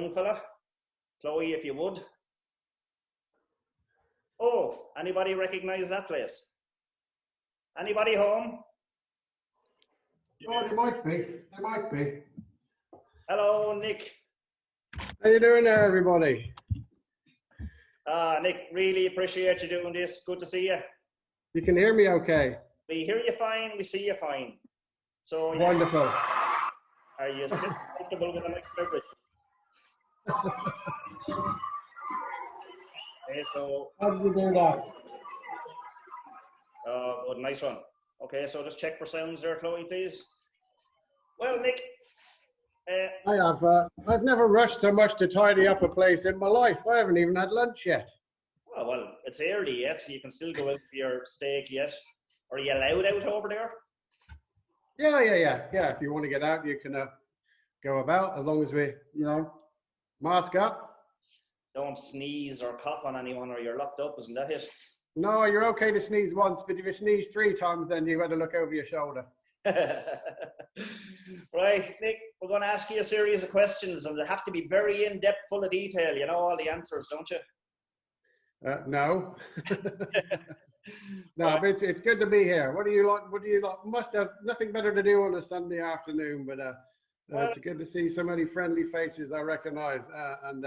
young fella. Chloe, if you would. Oh, anybody recognize that place? Anybody home? Oh, they might be. They might be. Hello, Nick. How you doing there, everybody? Nick, really appreciate you doing this. Good to see you. You can hear me okay? We hear you fine, we see you fine. So, wonderful. Are you still comfortable with a nice beverage? Okay, so. How did you do that? Good, nice one. Okay, so just check for sounds there, Chloe, please. Well, Nick. I've never rushed so much to tidy up a place in my life. I haven't even had lunch yet. Oh, well, it's early yet. You can still go out for your steak yet. Are you allowed out over there? Yeah. If you want to get out, you can go about as long as we, mask up. Don't sneeze or cough on anyone or you're locked up, isn't that it? No, you're okay to sneeze once, but if you sneeze 3 times, then you better look over your shoulder. Right, Nick, we're going to ask you a series of questions and they have to be very in-depth, full of detail. You know all the answers, don't you? No. No, but it's good to be here. What do you like? Must have nothing better to do on a Sunday afternoon, but it's good to see so many friendly faces I recognize. And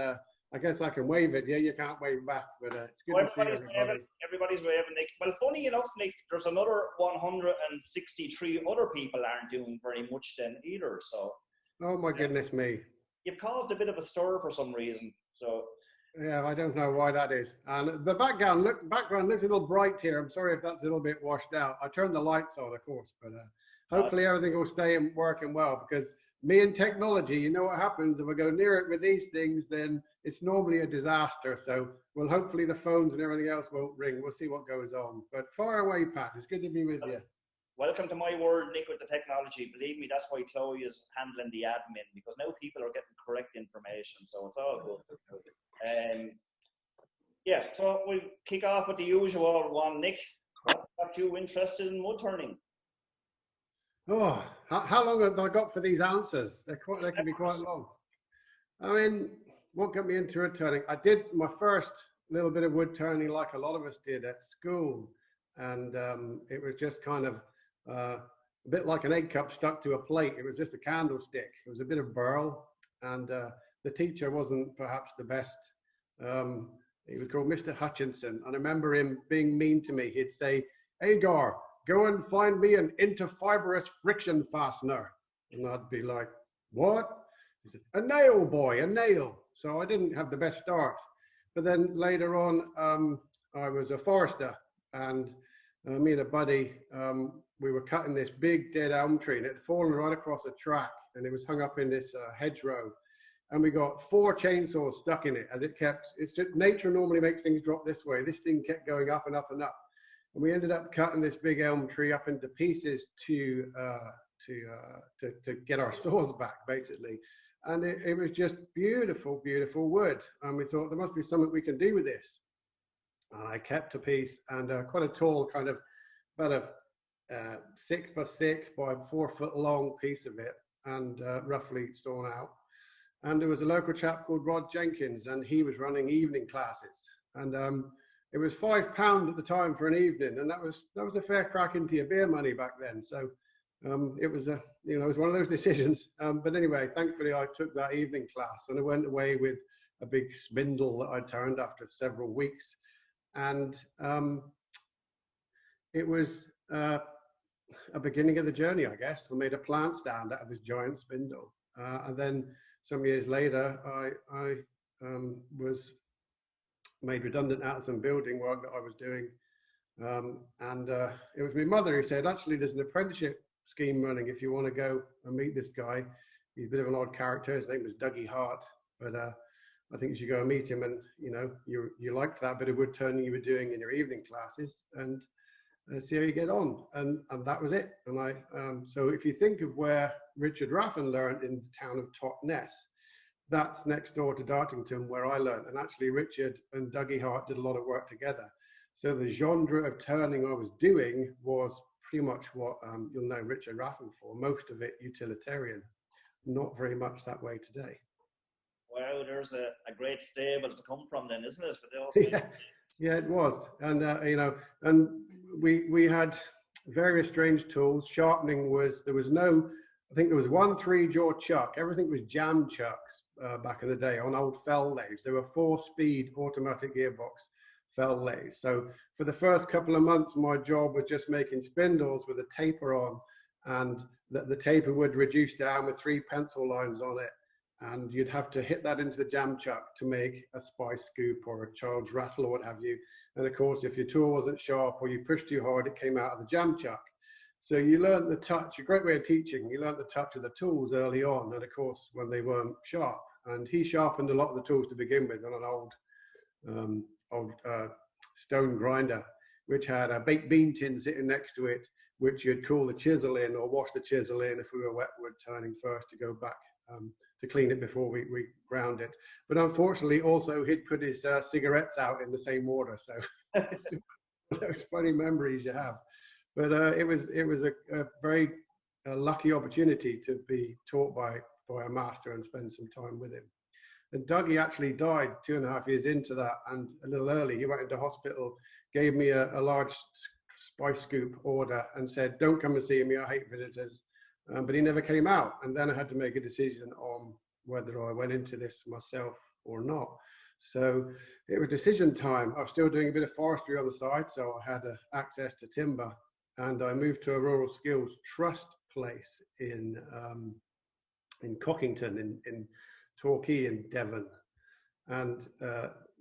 I guess I can wave it. Yeah, you can't wave back, but it's good to see everybody. Everybody's waving, Nick. Well, funny enough, Nick, there's another 163 other people aren't doing very much then either. So. Oh my goodness me! You've caused a bit of a stir for some reason. So. Yeah, I don't know why that is. And the background looks a little bright here. I'm sorry if that's a little bit washed out. I turned the lights on, of course, but hopefully everything will stay working well, because me and technology, you know what happens if I go near it with these things, then it's normally a disaster. So well, hopefully the phones and everything else won't ring. We'll see what goes on. But far away, Pat. It's good to be with you. Welcome to my world, Nick, with the technology. Believe me, that's why Chloe is handling the admin, because now people are getting correct information. So it's all good. Yeah, so we'll kick off with the usual one, Nick. What got you interested in wood turning? Oh, how long have I got for these answers? They can be quite long. I mean, what got me into wood turning? I did my first little bit of wood turning, like a lot of us did at school, and it was just kind of a bit like an egg cup stuck to a plate. It was just a candlestick. It was a bit of burl, and the teacher wasn't perhaps the best. He was called Mr. Hutchinson, and I remember him being mean to me. He'd say, "Agar, go and find me an interfibrous friction fastener." And I'd be like, "What?" He said, "A nail, boy, a nail." So I didn't have the best start. But then later on, I was a forester, and me and a buddy, we were cutting this big dead elm tree, and it had fallen right across a track, and it was hung up in this hedgerow. And we got 4 chainsaws stuck in it as it kept, nature normally makes things drop this way. This thing kept going up and up and up. And we ended up cutting this big elm tree up into pieces to get our saws back, basically. And it was just beautiful, beautiful wood. And we thought there must be something we can do with this. And I kept a piece, and quite a tall, kind of about a 6 by 6 by 4 foot long piece of it, and roughly sawn out. And there was a local chap called Rod Jenkins, and he was running evening classes. And it was £5 at the time for an evening, and that was a fair crack into your beer money back then. So it was it was one of those decisions. But anyway, thankfully I took that evening class, and I went away with a big spindle that I turned after several weeks. And it was a beginning of the journey, I guess. I made a plant stand out of this giant spindle, and then some years later, I was made redundant out of some building work that I was doing. And it was my mother who said, actually, there's an apprenticeship scheme running if you want to go and meet this guy. He's a bit of an odd character. His name was Dougie Hart. But I think you should go and meet him. And, you liked that bit of wood turning you were doing in your evening classes, and see how you get on. And that was it. And so if you think of where Richard Raffin learned, in the town of Totnes, that's next door to Dartington where I learned. And actually Richard and Dougie Hart did a lot of work together. So the genre of turning I was doing was pretty much what you'll know Richard Raffin for, most of it utilitarian, not very much that way today. Wow, there's a great stable to come from then, isn't it? But they also, Yeah, yeah, it was. And you know, and we had various strange tools. Sharpening was, there was no, I think there was one 3-jaw chuck. Everything was jam chucks back in the day on old fell lathes. There were 4-speed automatic gearbox fell lathes. So for the first couple of months, my job was just making spindles with a taper on, and the taper would reduce down with 3 pencil lines on it. And you'd have to hit that into the jam chuck to make a spice scoop or a child's rattle or what have you. And of course, if your tool wasn't sharp or you pushed too hard, it came out of the jam chuck. So you learned the touch, a great way of teaching. You learned the touch of the tools early on, and of course, when they weren't sharp. And he sharpened a lot of the tools to begin with on an old stone grinder, which had a baked bean tin sitting next to it, which you'd cool the chisel in or wash the chisel in if we were wet wood turning first to go back to clean it before we ground it. But unfortunately, also he'd put his cigarettes out in the same order. So those funny memories you have. But it was a very lucky opportunity to be taught by a master and spend some time with him. And Dougie actually died 2.5 years into that, and a little early. He went into hospital, gave me a large spice scoop order, and said, "Don't come and see me. I hate visitors." But he never came out. And then I had to make a decision on whether I went into this myself or not. So it was decision time. I was still doing a bit of forestry on the side, so I had access to timber. And I moved to a rural skills trust place in Cockington, in Torquay in Devon. And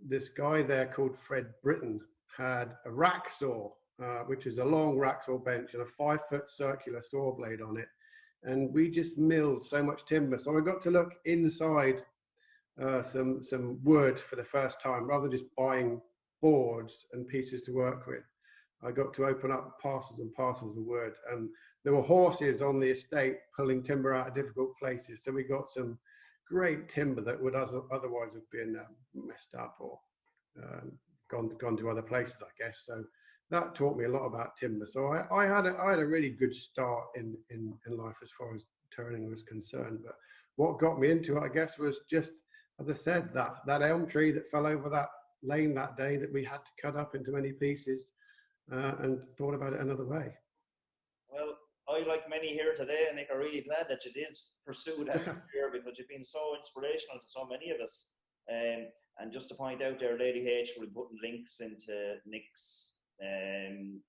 this guy there called Fred Britton had a rack saw, which is a long rack saw bench and a 5-foot circular saw blade on it. And we just milled so much timber. So I got to look inside some wood for the first time, rather than just buying boards and pieces to work with. I got to open up parcels and parcels of wood, and there were horses on the estate pulling timber out of difficult places. So we got some great timber that would otherwise have been messed up or gone to other places, I guess. So that taught me a lot about timber. So I had a really good start in life as far as turning was concerned. But what got me into it, I guess, was just, as I said, that elm tree that fell over that lane that day that we had to cut up into many pieces, and thought about it another way. Well, I, like many here today, Nick, are really glad that you did pursue that career, because you've been so inspirational to so many of us. And just to point out there, Lady H will be putting links into Nick's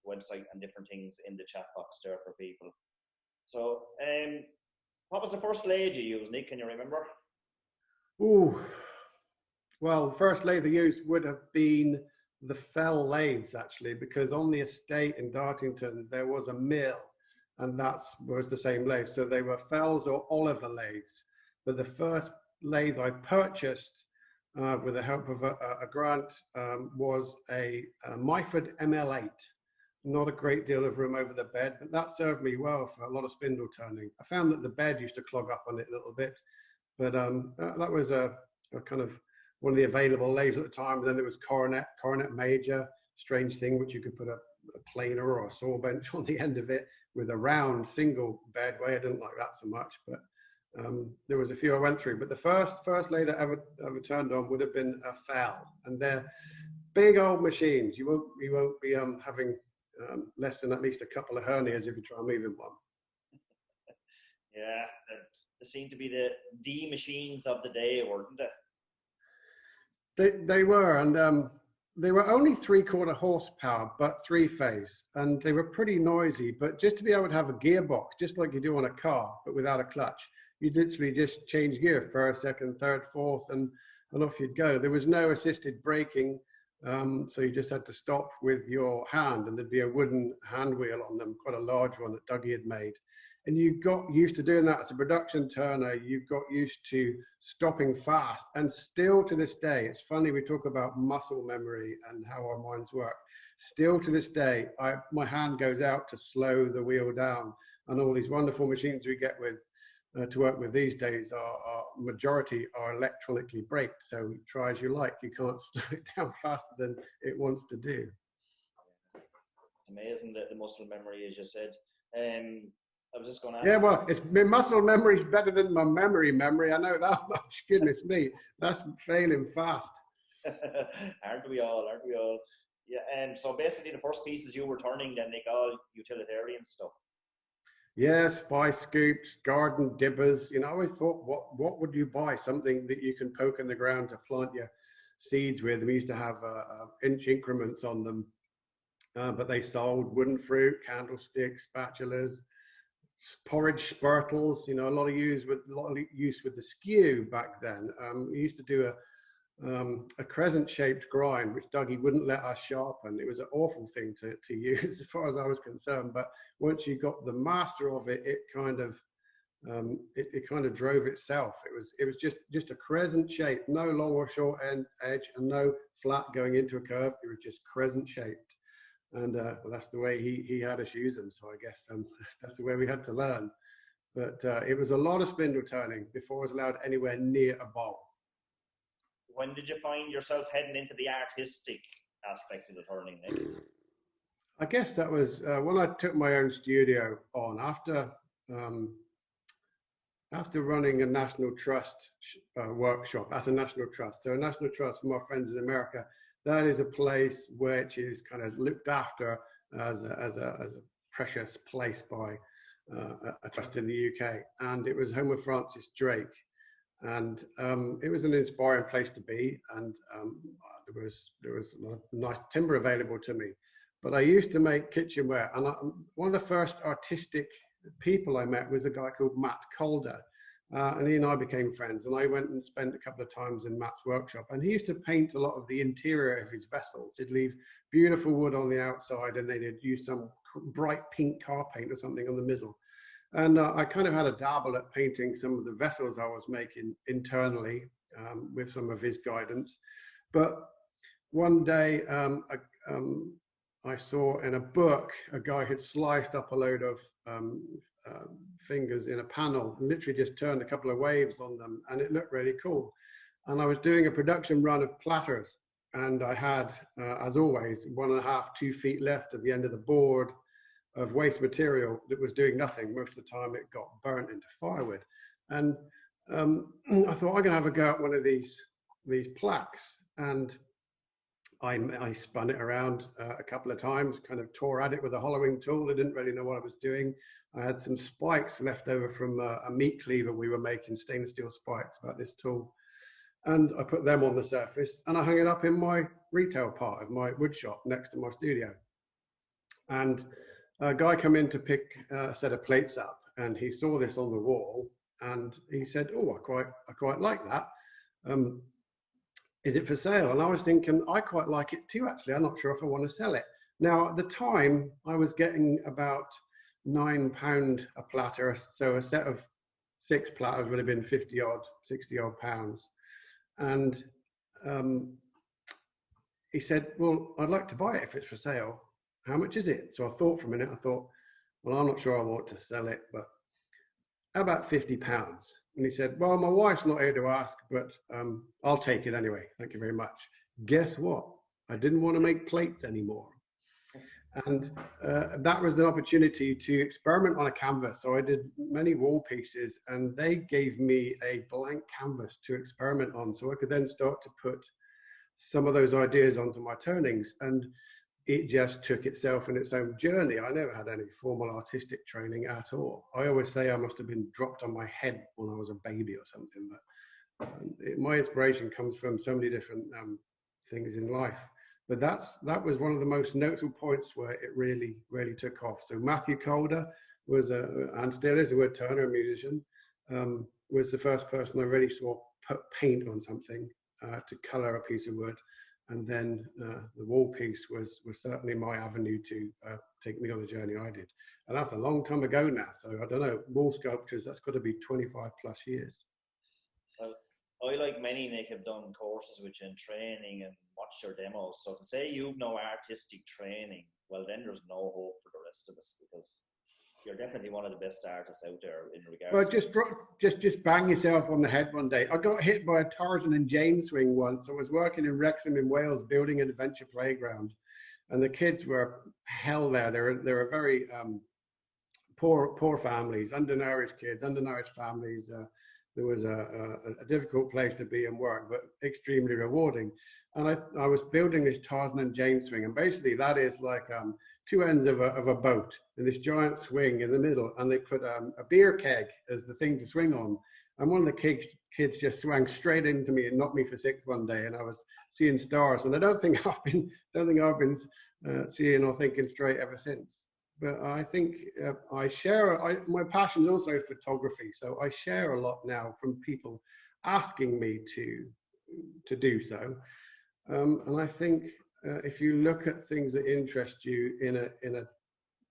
website and different things in the chat box there for people. So, what was the first lathe you used, Nick? Can you remember? Ooh, well, the first lathe I used would have been the fell lathes, actually, because on the estate in Dartington there was a mill, and that was the same lathe. So they were Fells or Oliver lathes. But the first lathe I purchased with the help of a grant was a Myford ML8. Not a great deal of room over the bed, but that served me well for a lot of spindle turning. I found that the bed used to clog up on it a little bit, but that was a kind of one of the available lathes at the time. And then there was Coronet Major, strange thing, which you could put a planer or a saw bench on the end of it with a round single bedway. I didn't like that so much, but there was a few I went through. But the first lathe that I ever turned on would have been a Fell, and they're big old machines. You won't be having less than at least a couple of hernias if you try moving one. Yeah, they seem to be the machines of the day, weren't they? They were, and they were only 3/4 horsepower, but 3-phase, and they were pretty noisy. But just to be able to have a gearbox, just like you do on a car, but without a clutch, you literally just change gear, first, second, third, fourth, and off you'd go. There was no assisted braking, so you just had to stop with your hand, and there'd be a wooden hand wheel on them, quite a large one that Dougie had made. And you got used to doing that as a production turner. You got used to stopping fast. And still to this day, it's funny, we talk about muscle memory and how our minds work. Still to this day, my hand goes out to slow the wheel down. And all these wonderful machines we get with to work with these days are majority are electronically braked. So try as you like, you can't slow it down faster than it wants to do. It's amazing that the muscle memory, as you said. I was just going to ask Yeah, you. well, it's my muscle memory is better than my memory. I know that much. Goodness me, that's failing fast. Aren't we all? Aren't we all? Yeah. So basically, the first pieces you were turning, then they all utilitarian stuff. Yeah, spice scoops, garden dibbers. You know, I always thought, what would you buy? Something that you can poke in the ground to plant your seeds with. We used to have inch increments on them, but they sold wooden fruit, candlesticks, spatulas, porridge spurtles. You know, a lot of use with the skew back then. We used to do a crescent-shaped grind, which Dougie wouldn't let us sharpen. It was an awful thing to use, as far as I was concerned. But once you got the master of it, it kind of drove itself. It was just a crescent shape, no long or short edge, and no flat going into a curve. It was just crescent shaped. And well, that's the way he had us use them. So I guess that's the way we had to learn. But it was a lot of spindle turning before I was allowed anywhere near a bowl. When did you find yourself heading into the artistic aspect of the turning, Nick? I guess that was when I took my own studio on after running a National Trust workshop at a National Trust. So a National Trust, for my friends in America, that is a place which is kind of looked after as a precious place by a trust in the UK. And it was home of Francis Drake. And it was an inspiring place to be, and there was a lot of nice timber available to me. But I used to make kitchenware, and one of the first artistic people I met was a guy called Matt Calder, and he and I became friends. And I went and spent a couple of times in Matt's workshop, and he used to paint a lot of the interior of his vessels. He'd leave beautiful wood on the outside, and they'd use some bright pink car paint or something on the middle. And I kind of had a dabble at painting some of the vessels I was making internally with some of his guidance. But one day I saw in a book, a guy had sliced up a load of fingers in a panel and literally just turned a couple of waves on them, and it looked really cool. And I was doing a production run of platters, and I had, as always, 1.5, 2 feet left at the end of the board of waste material that was doing nothing. Most of the time it got burnt into firewood. And I thought, I'm gonna have a go at one of these plaques. And I spun it around a couple of times, kind of tore at it with a hollowing tool. I didn't really know what I was doing. I had some spikes left over from a meat cleaver we were making, stainless steel spikes, about this tall. And I put them on the surface, and I hung it up in my retail part of my wood shop next to my studio. And a guy came in to pick a set of plates up, and he saw this on the wall, and he said, "Oh, I quite like that. Is it for sale?" And I was thinking, I quite like it too, actually. I'm not sure if I want to sell it. Now, at the time, I was getting about £9 a platter, so a set of 6 platters would have been 50 odd, 60 odd pounds. And he said, "Well, I'd like to buy it if it's for sale. How much is it?" So I thought for a minute. I thought, well, I'm not sure I want to sell it, but how about £50? And he said, "Well, my wife's not here to ask, but I'll take it anyway. Thank you very much." Guess what? I didn't want to make plates anymore. And that was the opportunity to experiment on a canvas. So I did many wall pieces, and they gave me a blank canvas to experiment on. So I could then start to put some of those ideas onto my turnings. And it just took itself in its own journey. I never had any formal artistic training at all. I always say I must have been dropped on my head when I was a baby or something. But my inspiration comes from so many different things in life. But that was one of the most notable points where it really, really took off. So Matthew Calder was and still is a Woodturner, a musician, was the first person I really saw put paint on something to color a piece of wood. And then the wall piece was certainly my avenue to take me on the journey I did. And that's a long time ago now. So I don't know, wall sculptures, that's got to be 25 plus years. Well, I, like many, Nick, have done courses with you in training and watched your demos. So to say you've no artistic training, well, then there's no hope for the rest of us, because you're definitely one of the best artists out there in regards. Well, just bang yourself on the head one day. I got hit by a Tarzan and Jane swing once. I was working in Wrexham in Wales, building an adventure playground, and the kids were hell there. They were very poor families, undernourished kids, undernourished families. There was a difficult place to be and work, but extremely rewarding. And I was building this Tarzan and Jane swing, and basically that is like two ends of a boat and this giant swing in the middle, and they put a beer keg as the thing to swing on. And one of the kids just swung straight into me and knocked me for six one day, and I was seeing stars. And I don't think I've been seeing or thinking straight ever since. But I think my passion is also photography, so I share a lot now from people asking me to do so. And I think if you look at things that interest you in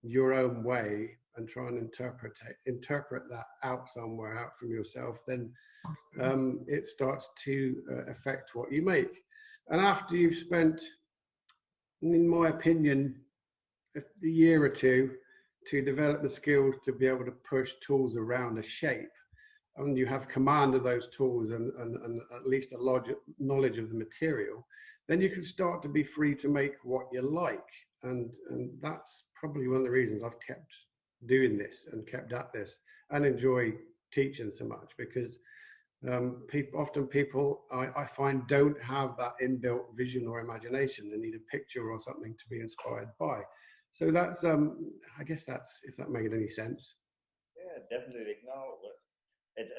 your own way and try and interpret that out somewhere, out from yourself, then it starts to affect what you make. And after you've spent, in my opinion, a year or two to develop the skills to be able to push tools around a shape, and you have command of those tools and at least a knowledge of the material, then you can start to be free to make what you like. And that's probably one of the reasons I've kept doing this and kept at this and enjoy teaching so much, because people I find don't have that inbuilt vision or imagination. They need a picture or something to be inspired by. So that's I guess that's, if that made any sense. Yeah, definitely. No,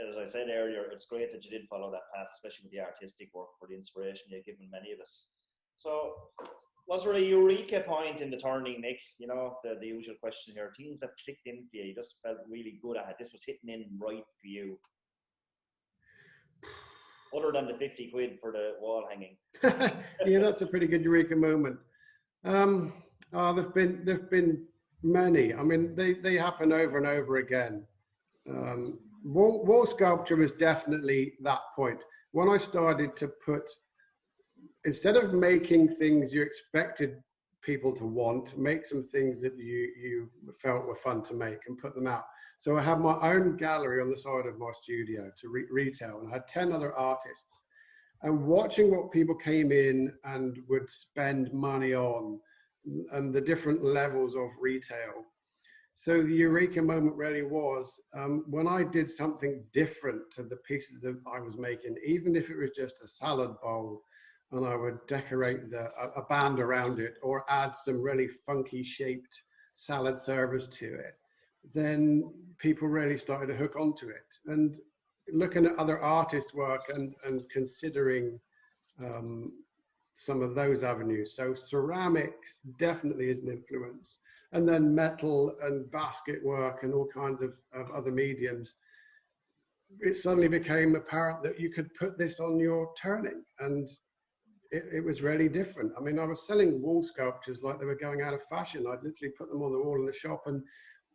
as I said earlier, it's great that you did follow that path, especially with the artistic work, for the inspiration you've given many of us. So, was there a eureka point in the turning, Nick? You know, the usual question here, things that clicked in for you, you just felt really good at it, this was hitting in right for you, other than the 50 quid for the wall hanging? Yeah, that's a pretty good eureka moment. There've been many. I mean, they happen over and over again. Wall sculpture was definitely that point. When I started to instead of making things you expected people to want, make some things that you felt were fun to make and put them out. So I had my own gallery on the side of my studio to retail, and I had 10 other artists. And watching what people came in and would spend money on, and the different levels of retail. So the eureka moment really was when I did something different to the pieces that I was making, even if it was just a salad bowl, and I would decorate a band around it or add some really funky shaped salad servers to it, then people really started to hook onto it. And looking at other artists' work and considering some of those avenues. So ceramics definitely is an influence. And then metal and basket work and all kinds of other mediums. It suddenly became apparent that you could put this on your turning, and it was really different. I mean, I was selling wall sculptures like they were going out of fashion. I'd literally put them on the wall in the shop, and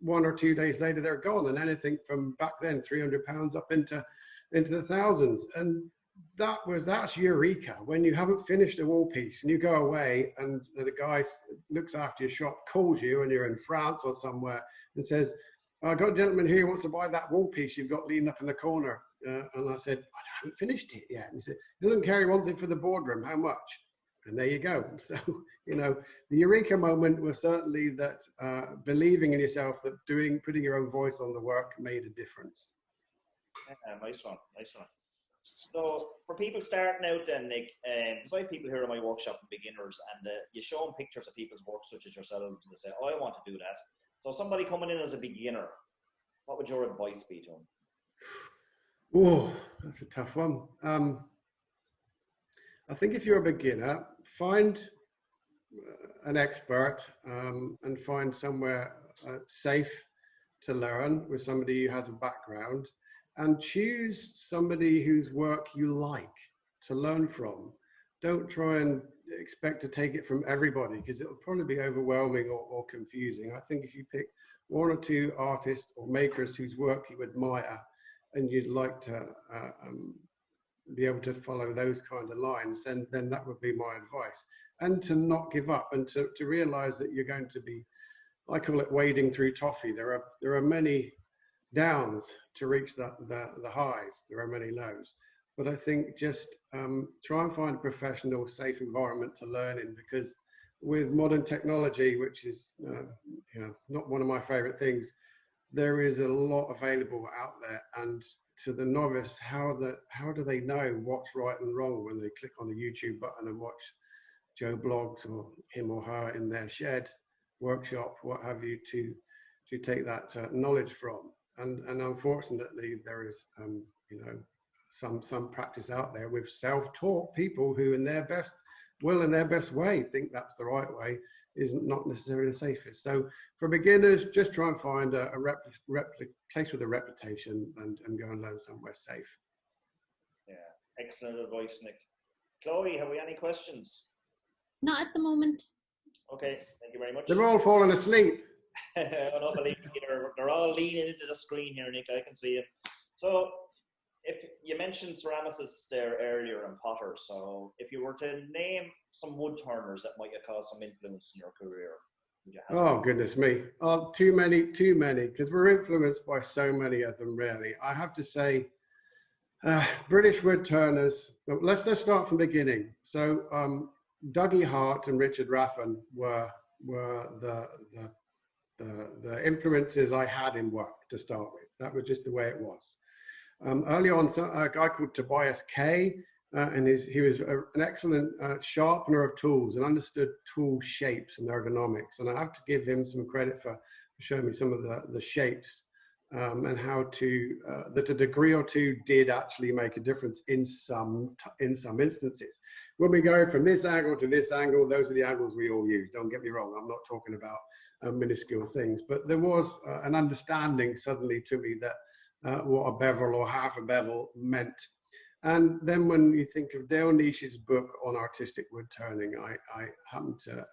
1 or 2 days later they're gone. And anything from back then, £300 up into the thousands. And that's eureka, when you haven't finished a wall piece and you go away and the guy looks after your shop, calls you, and you're in France or somewhere, and says, "I got a gentleman here who wants to buy that wall piece you've got leaning up in the corner." And I said, "I haven't finished it yet." And he said, "He doesn't care, he wants it for the boardroom, how much?" And there you go. So, you know, the eureka moment was certainly that believing in yourself, that putting your own voice on the work made a difference. Yeah, nice one. So for people starting out then, Nick, because I have people here in my workshop, beginners, and you show them pictures of people's work such as yourself, and they say, "Oh, I want to do that." So somebody coming in as a beginner, what would your advice be to them? Oh, that's a tough one. I think if you're a beginner, find an expert and find somewhere safe to learn with somebody who has a background, and choose somebody whose work you like to learn from. Don't try and expect to take it from everybody, because it'll probably be overwhelming or confusing. I think if you pick 1 or 2 artists or makers whose work you admire and you'd like to be able to follow those kind of lines, then that would be my advice. And to not give up, and to realize that you're going to be, I call it wading through toffee. There are many downs to reach the highs. There are many lows. But I think just try and find a professional, safe environment to learn in, because with modern technology, which is not one of my favorite things, there is a lot available out there, and to the novice, how do they know what's right and wrong when they click on the YouTube button and watch Joe blogs or him or her in their shed, workshop, what have you, to take that knowledge from? And unfortunately, there is you know, some practice out there with self-taught people who, in their best will and their best way, think that's the right way, is not necessarily the safest. So for beginners, just try and find a place with a reputation and go and learn somewhere safe. Yeah, excellent advice, Nick. Chloe, have we any questions? Not at the moment. Okay, thank you very much. They're all falling asleep. I don't believe they're all leaning into the screen here, Nick. I can see it. So, if you mentioned ceramicists there earlier and potters, so if you were to name some wood turners that might have caused some influence in your career, would you have Oh, goodness me. Oh, too many, because we're influenced by so many of them, really. I have to say, British wood turners, let's just start from the beginning. So, Dougie Hart and Richard Raffan were the influences I had in work to start with. That was just the way it was. Early on, a guy called Tobias Kay, and he was an excellent sharpener of tools and understood tool shapes and ergonomics. And I have to give him some credit for showing me some of the shapes and how to, that a degree or two did actually make a difference in some instances. When we go from this angle to this angle, those are the angles we all use. Don't get me wrong, I'm not talking about minuscule things, but there was an understanding suddenly to me that what a bevel or half a bevel meant. And then when you think of Dale Niche's book on artistic wood turning, I happened to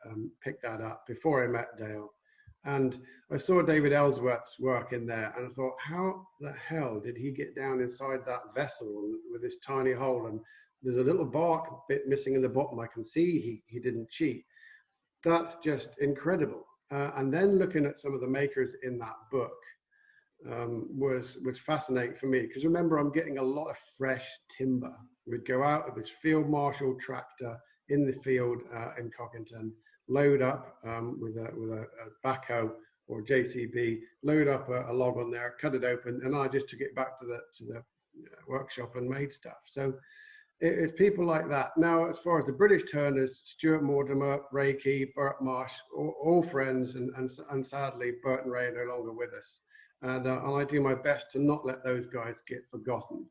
pick that up before I met Dale. And I saw David Ellsworth's work in there, and I thought, how the hell did he get down inside that vessel with this tiny hole? And there's a little bark bit missing in the bottom. I can see he didn't cheat. That's just incredible. And then looking at some of the makers in that book was fascinating for me, because remember, I'm getting a lot of fresh timber. We'd go out with this field marshal tractor in the field in Cockington, load up with a backhoe or JCB, load up a log on there, cut it open, and I just took it back to the workshop and made stuff. So it's people like that. Now, as far as the British turners, Stuart Mortimer, Ray Key, Bert Marsh, all friends, and sadly, Bert and Ray are no longer with us. And I do my best to not let those guys get forgotten,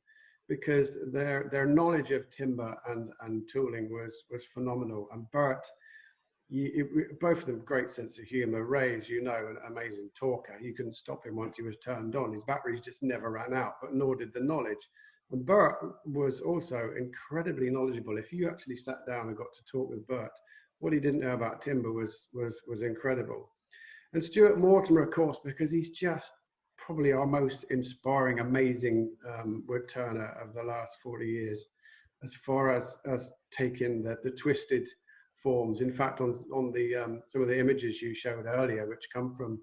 because their knowledge of timber and tooling was phenomenal. And Bert, both of them, great sense of humor. Ray, as you know, an amazing talker. You couldn't stop him once he was turned on. His batteries just never ran out, but nor did the knowledge. And Bert was also incredibly knowledgeable. If you actually sat down and got to talk with Bert, what he didn't know about timber was incredible. And Stuart Mortimer, of course, because he's just probably our most inspiring, amazing wood turner of the last 40 years, as far as taking the twisted forms. In fact, on the some of the images you showed earlier, which come from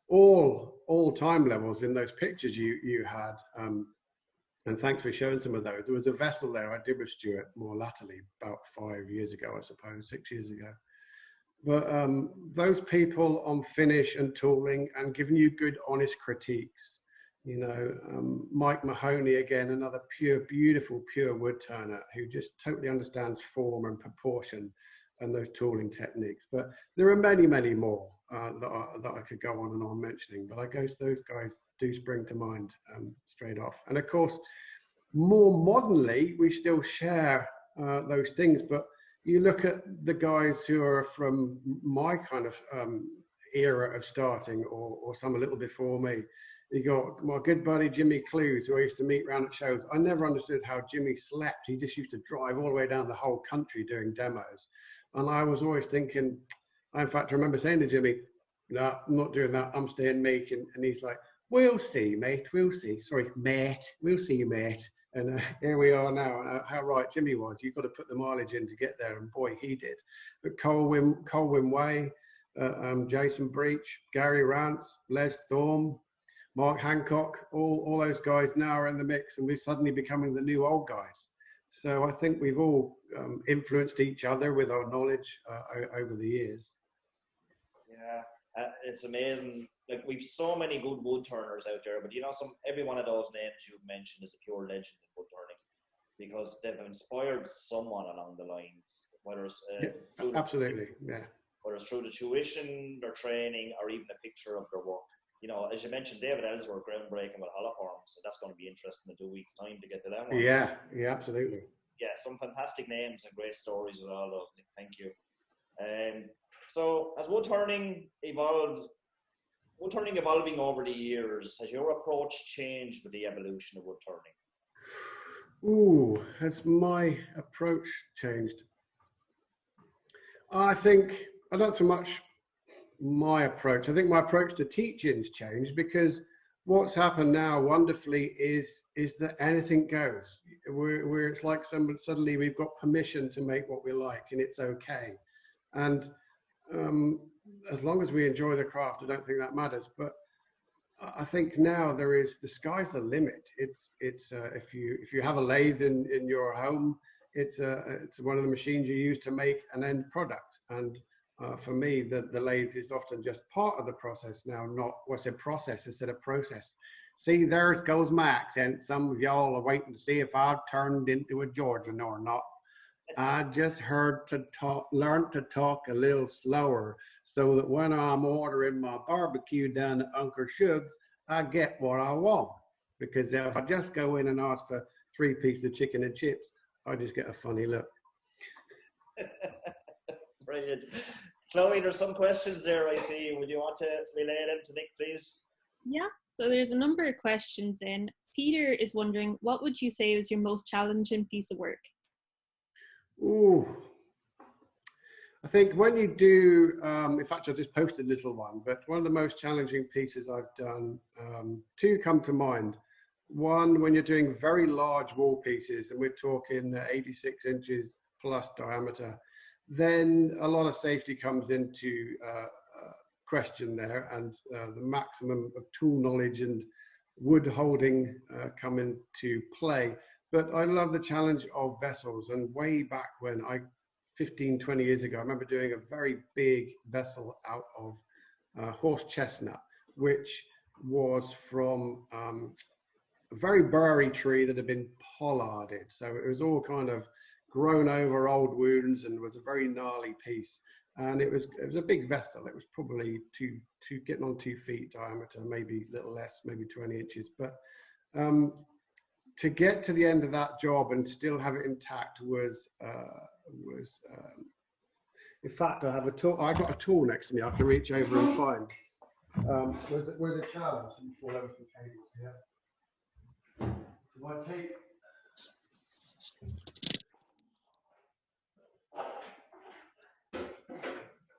all time levels in those pictures you had, and thanks for showing some of those. There was a vessel there I did with Stuart more latterly, about 5 years ago, I suppose, 6 years ago. But those people on finish and tooling and giving you good, honest critiques, you know, Mike Mahoney, again, another beautiful, pure wood turner who just totally understands form and proportion and those tooling techniques. But there are many, many more that I could go on and on mentioning, but I guess those guys do spring to mind straight off. And of course, more modernly, we still share those things, but you look at the guys who are from my kind of era of starting, or some a little before me. You got my good buddy Jimmy Clues, who I used to meet around at shows. I never understood how Jimmy slept. He just used to drive all the way down the whole country doing demos. And I was always thinking, I in fact remember saying to Jimmy, no, I'm not doing that, I'm staying making. And he's like, we'll see, mate, we'll see. Sorry, mate, we'll see, mate. And here we are now. How right Jimmy was. You've got to put the mileage in to get there, and boy, he did. But Colwyn Way, Jason Breach, Gary Rance, Les Thorne, Mark Hancock, all those guys now are in the mix, and we're suddenly becoming the new old guys. So I think we've all influenced each other with our knowledge over the years. Yeah, Yeah, it's amazing. Like we've so many good wood turners out there, but you know, every one of those names you've mentioned is a pure legend in wood turning because they've inspired someone along the lines, whether it's absolutely, yeah. Whether it's through the tuition, their training, or even a picture of their work. You know, as you mentioned, David Ellsworth groundbreaking with holoforms, so that's going to be interesting in 2 weeks' time to get to that one. Yeah, absolutely. Yeah, some fantastic names and great stories with all those, Nick. Thank you. So, as wood turning evolving over the years, has your approach changed with the evolution of wood turning? Ooh, has my approach changed? I think not so much my approach. I think my approach to teaching's changed because what's happened now wonderfully is that anything goes. Where it's like suddenly we've got permission to make what we like and it's okay. And as long as we enjoy the craft, I don't think that matters. But I think now the sky's the limit. It's if you have a lathe in your home, it's one of the machines you use to make an end product. And for me, the lathe is often just part of the process now, not what's a process instead of process. See, there goes my accent. Some of y'all are waiting to see if I've turned into a Georgian or not. I just learned to talk a little slower so that when I'm ordering my barbecue down at Uncle Shug's, I get what I want. Because if I just go in and ask for 3 pieces of chicken and chips, I just get a funny look. Brilliant. Chloe, there's some questions there I see. Would you want to relay them to Nick, please? Yeah, so there's a number of questions in. Peter is wondering, what would you say was your most challenging piece of work? Ooh, I think when you do, in fact, I just posted a little one, but one of the most challenging pieces I've done, 2 come to mind. One, when you're doing very large wall pieces, and we're talking 86 inches plus diameter, then a lot of safety comes into question there, and the maximum of tool knowledge and wood holding come into play. But I love the challenge of vessels, and way back when 15, 20 years ago, I remember doing a very big vessel out of horse chestnut, which was from a very burry tree that had been pollarded. So it was all kind of grown over old wounds and was a very gnarly piece. And it was a big vessel. It was probably getting on 2 feet diameter, maybe a little less, maybe 20 inches. But to get to the end of that job and still have it intact was in fact, I have a tool. I got a tool next to me I can reach over and find. Was a challenge. Let me fall over some cables here. So I take.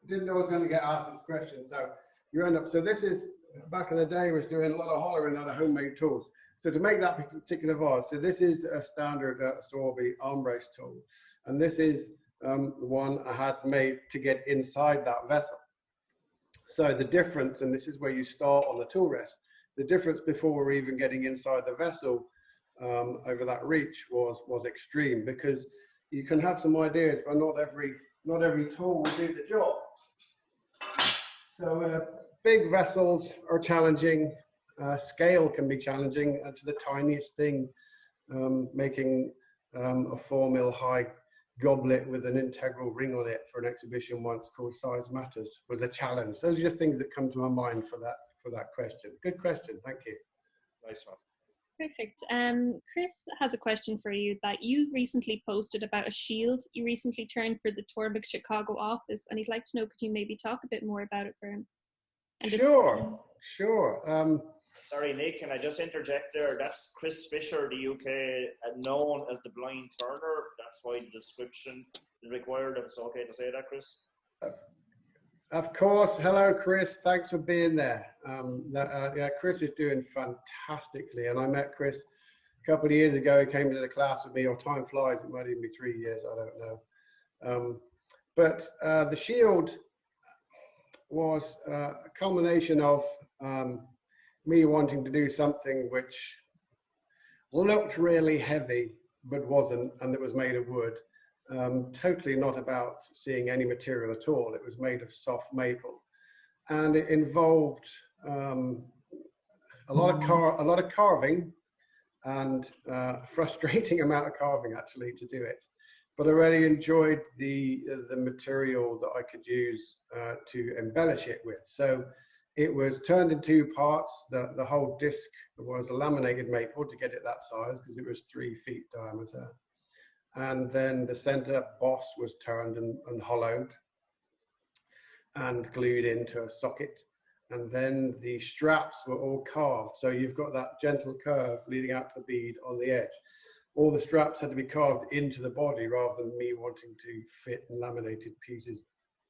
Didn't know I was going to get asked this question, so you end up. So this is back in the day. Was doing a lot of hollering out of homemade tools. So to make that particular vase, so this is a standard Sorby arm brace tool, and this is the one I had made to get inside that vessel. So the difference, and this is where you start on the tool rest, the difference before we're even getting inside the vessel over that reach was extreme, because you can have some ideas, but not every tool will do the job. So big vessels are challenging. Scale can be challenging, and to the tiniest thing, making a 4 mil high goblet with an integral ring on it for an exhibition once called Size Matters was a challenge. Those are just things that come to my mind for that question. Good question, thank you. Nice one. Perfect. Chris has a question for you that you recently posted about a shield you recently turned for the Torvik Chicago office, and he'd like to know, could you maybe talk a bit more about it for him? And Sure. Sorry, Nick, can I just interject there? That's Chris Fisher, the UK, known as the Blind Turner. That's why the description is required. If it's okay to say that, Chris? Of course. Hello, Chris. Thanks for being there. Yeah, Chris is doing fantastically. And I met Chris a couple of years ago. He came to the class with me, or time flies, it might even be 3 years, I don't know. But the shield was a culmination of me wanting to do something which looked really heavy, but wasn't, and it was made of wood. Totally not about seeing any material at all. It was made of soft maple. and it involved a lot of carving, and a frustrating amount of carving actually to do it. But I really enjoyed the material that I could use to embellish it with. So it was turned in two parts. The whole disc was a laminated maple to get it that size because it was 3 feet diameter. And then the center boss was turned and hollowed and glued into a socket. And then the straps were all carved. So you've got that gentle curve leading out to the bead on the edge. All the straps had to be carved into the body rather than me wanting to fit laminated pieces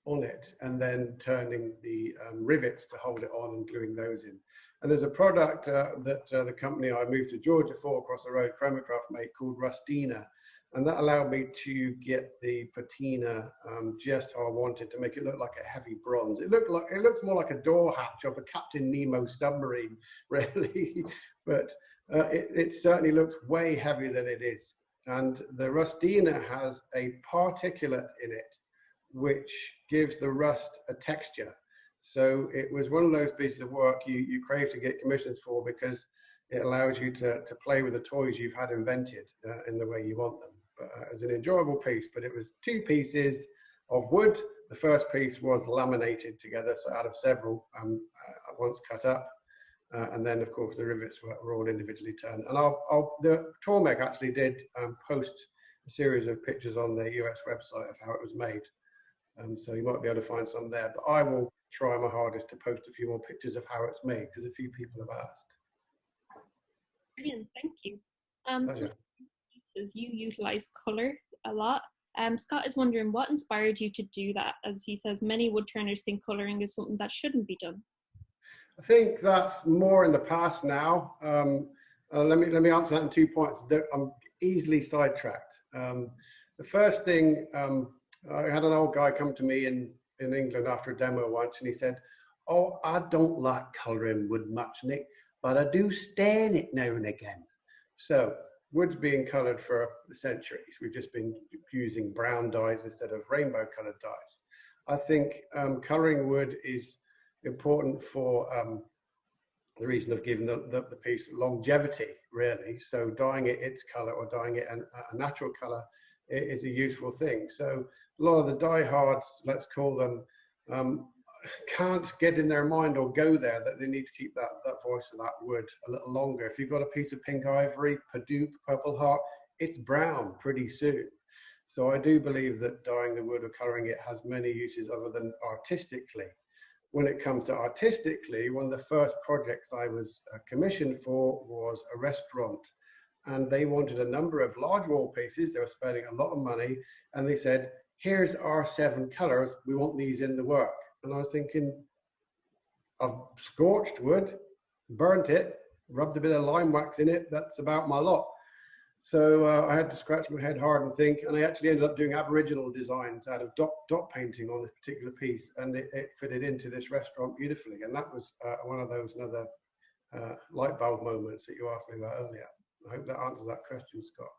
on it and then turning the rivets to hold it on and gluing those in. And there's a product that the company I moved to Georgia for across the road, Chromacraft, make called Rustina. And that allowed me to get the patina just how I wanted to make it look like a heavy bronze. It looks more like a door hatch of a Captain Nemo submarine, really. But it certainly looks way heavier than it is. And the Rustina has a particulate in it, which gives the rust a texture. So it was one of those pieces of work you crave to get commissions for because it allows you to play with the toys you've had invented in the way you want them. As an enjoyable piece, but it was 2 pieces of wood. The first piece was laminated together, so out of several once cut up, and then of course the rivets were all individually turned. And the Tormek actually did post a series of pictures on the US website of how it was made, so you might be able to find some there. But I will try my hardest to post a few more pictures of how it's made because a few people have asked. Brilliant, thank you. So you utilize color a lot. Scott is wondering what inspired you to do that, as he says many woodturners think coloring is something that shouldn't be done. I think that's more in the past now. Let me answer that in 2 points. I'm easily sidetracked. The first thing, I had an old guy come to me in England after a demo once, and he said, "Oh, I don't like coloring wood much, Nick, but I do stain it now and again." So wood's being colored for centuries. We've just been using brown dyes instead of rainbow colored dyes. I think coloring wood is important for the reason of giving the piece longevity, really. So dyeing it its color or dyeing it a natural color is a useful thing. So a lot of the diehards, let's call them, can't get in their mind or go there that they need to keep that voice of that wood a little longer. If you've got a piece of pink ivory, Padoop, Purple Heart, it's brown pretty soon. So I do believe that dyeing the wood or coloring it has many uses other than artistically. When it comes to artistically, one of the first projects I was commissioned for was a restaurant, and they wanted a number of large wall pieces. They were spending a lot of money, and they said, "Here's our 7 colors. We want these in the work." And I was thinking, I've scorched wood, burnt it, rubbed a bit of lime wax in it. That's about my lot. So I had to scratch my head hard and think, and I actually ended up doing Aboriginal designs out of dot painting on this particular piece, and it fitted into this restaurant beautifully. And that was one of those another light bulb moments that you asked me about earlier. I hope that answers that question, Scott.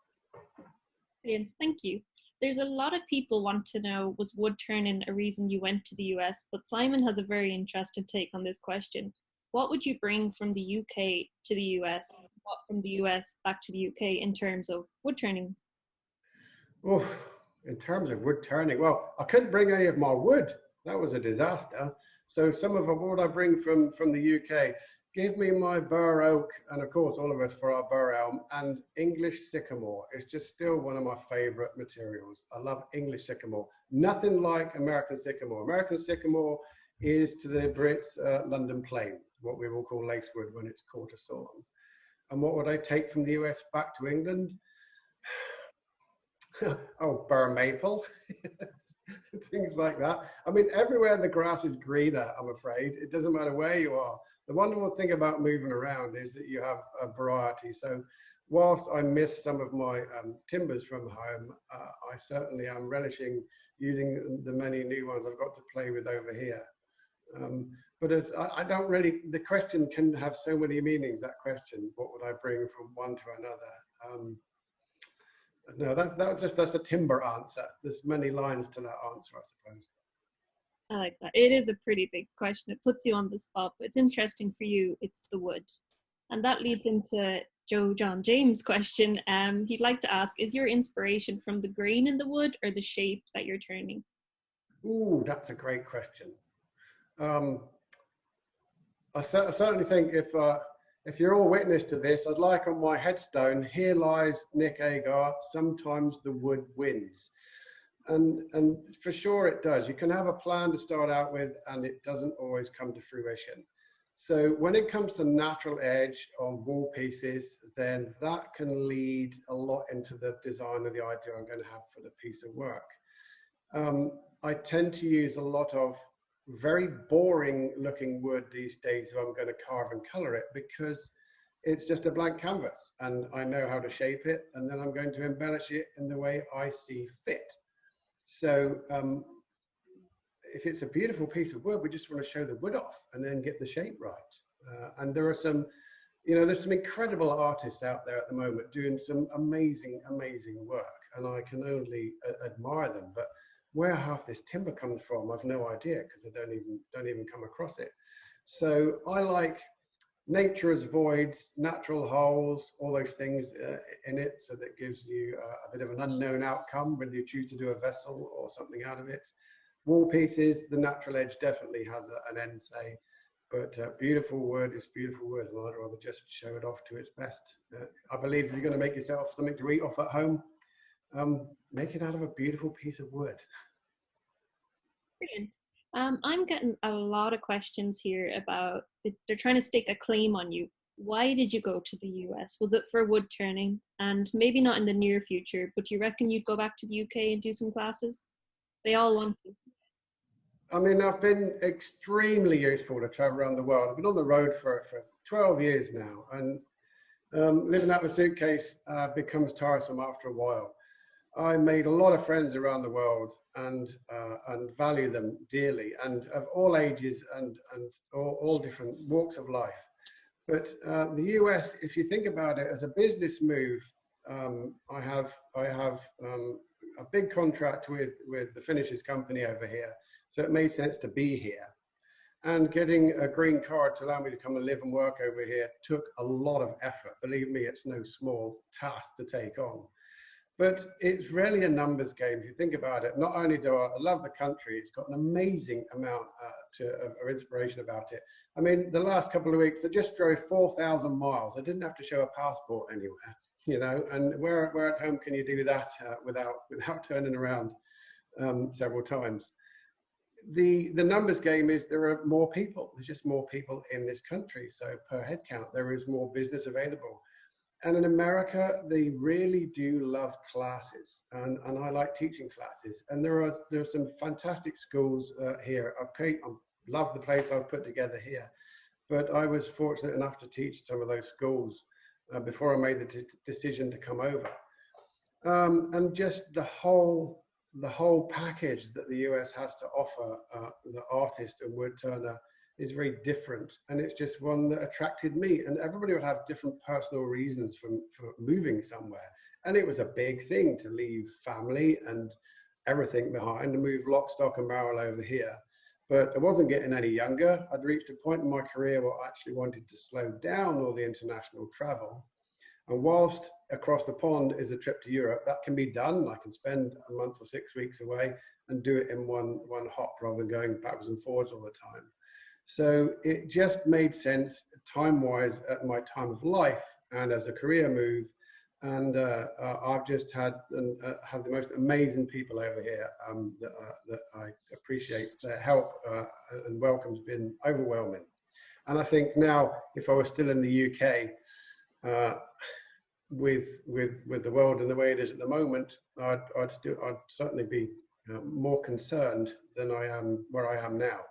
Brilliant, thank you. There's a lot of people want to know, was wood turning a reason you went to the US? But Simon has a very interested take on this question. What would you bring from the UK to the US? What from the US back to the UK in terms of wood turning? Oh, in terms of wood turning, well, I couldn't bring any of my wood. That was a disaster. So some of what would I bring from the UK? Give me my bur oak, and of course all of us for our bur elm, and English sycamore. It's just still one of my favorite materials. I love English sycamore. Nothing like American sycamore. American sycamore is to the Brits London plane, what we will call lacewood when it's caught a storm. And what would I take from the US back to England? Oh, bur maple. Things like that. I mean, everywhere the grass is greener, I'm afraid. It doesn't matter where you are. The wonderful thing about moving around is that you have a variety. So whilst I miss some of my timbers from home, I certainly am relishing using the many new ones I've got to play with over here. But I don't really, the question can have so many meanings, that question, what would I bring from one to another? No, that's a timber answer. There's many lines to that answer, I suppose. I like that. It is a pretty big question. It puts you on the spot, but it's interesting for you. It's the wood. And that leads into Joe John James' question. He'd like to ask, is your inspiration from the grain in the wood or the shape that you're turning? Ooh, that's a great question. I certainly think if you're all witness to this, I'd like on my headstone, here lies Nick Agar, sometimes the wood wins. And for sure it does. You can have a plan to start out with and it doesn't always come to fruition. So when it comes to natural edge on wall pieces, then that can lead a lot into the design of the idea I'm going to have for the piece of work. I tend to use a lot of very boring looking wood these days if I'm going to carve and color it, because it's just a blank canvas and I know how to shape it, and then I'm going to embellish it in the way I see fit. So if it's a beautiful piece of wood, we just want to show the wood off and then get the shape right. And there are some, there's some incredible artists out there at the moment doing some amazing, amazing work, and I can only admire them. But where half this timber comes from, I've no idea, because I don't even come across it. So I like nature as voids, natural holes, all those things in it, so that gives you a bit of an unknown outcome when you choose to do a vessel or something out of it. Wall pieces, the natural edge definitely has an end say, but beautiful wood is beautiful wood, and I'd rather just show it off to its best. I believe if you're going to make yourself something to eat off at home, make it out of a beautiful piece of wood. Brilliant. I'm getting a lot of questions here about, they're trying to stake a claim on you. Why did you go to the US? Was it for wood turning? And maybe not in the near future, but do you reckon you'd go back to the UK and do some classes? They all want to. I mean, I've been extremely useful to travel around the world. I've been on the road for 12 years now, and living out of a suitcase becomes tiresome after a while. I made a lot of friends around the world and value them dearly, and of all ages and all different walks of life. But the US, if you think about it as a business move, I have a big contract with the Finishers company over here, so it made sense to be here. And getting a green card to allow me to come and live and work over here took a lot of effort. Believe me, it's no small task to take on. But it's really a numbers game if you think about it. Not only do I love the country, it's got an amazing amount of inspiration about it. I mean, the last couple of weeks, I just drove 4,000 miles. I didn't have to show a passport anywhere, and where at home can you do that without turning around several times? The numbers game is there are more people. There's just more people in this country. So per head count, there is more business available. And in America, they really do love classes, and I like teaching classes. And there are some fantastic schools here. Okay, I love the place I've put together here, but I was fortunate enough to teach some of those schools before I made the decision to come over. And just the whole package that the US has to offer the artist and woodturner is very different, and it's just one that attracted me. And everybody would have different personal reasons for moving somewhere, and it was a big thing to leave family and everything behind and move lock, stock and barrel over here. But I wasn't getting any younger. I'd reached a point in my career where I actually wanted to slow down all the international travel. And whilst across the pond is a trip to Europe, that can be done. I can spend a month or 6 weeks away and do it in one hop rather than going backwards and forwards all the time. So it just made sense time-wise at my time of life and as a career move. And I've just had have the most amazing people over here that I appreciate. Their help and welcome's been overwhelming. And I think now, if I was still in the UK, with the world and the way it is at the moment, I'd certainly be more concerned than I am where I am now.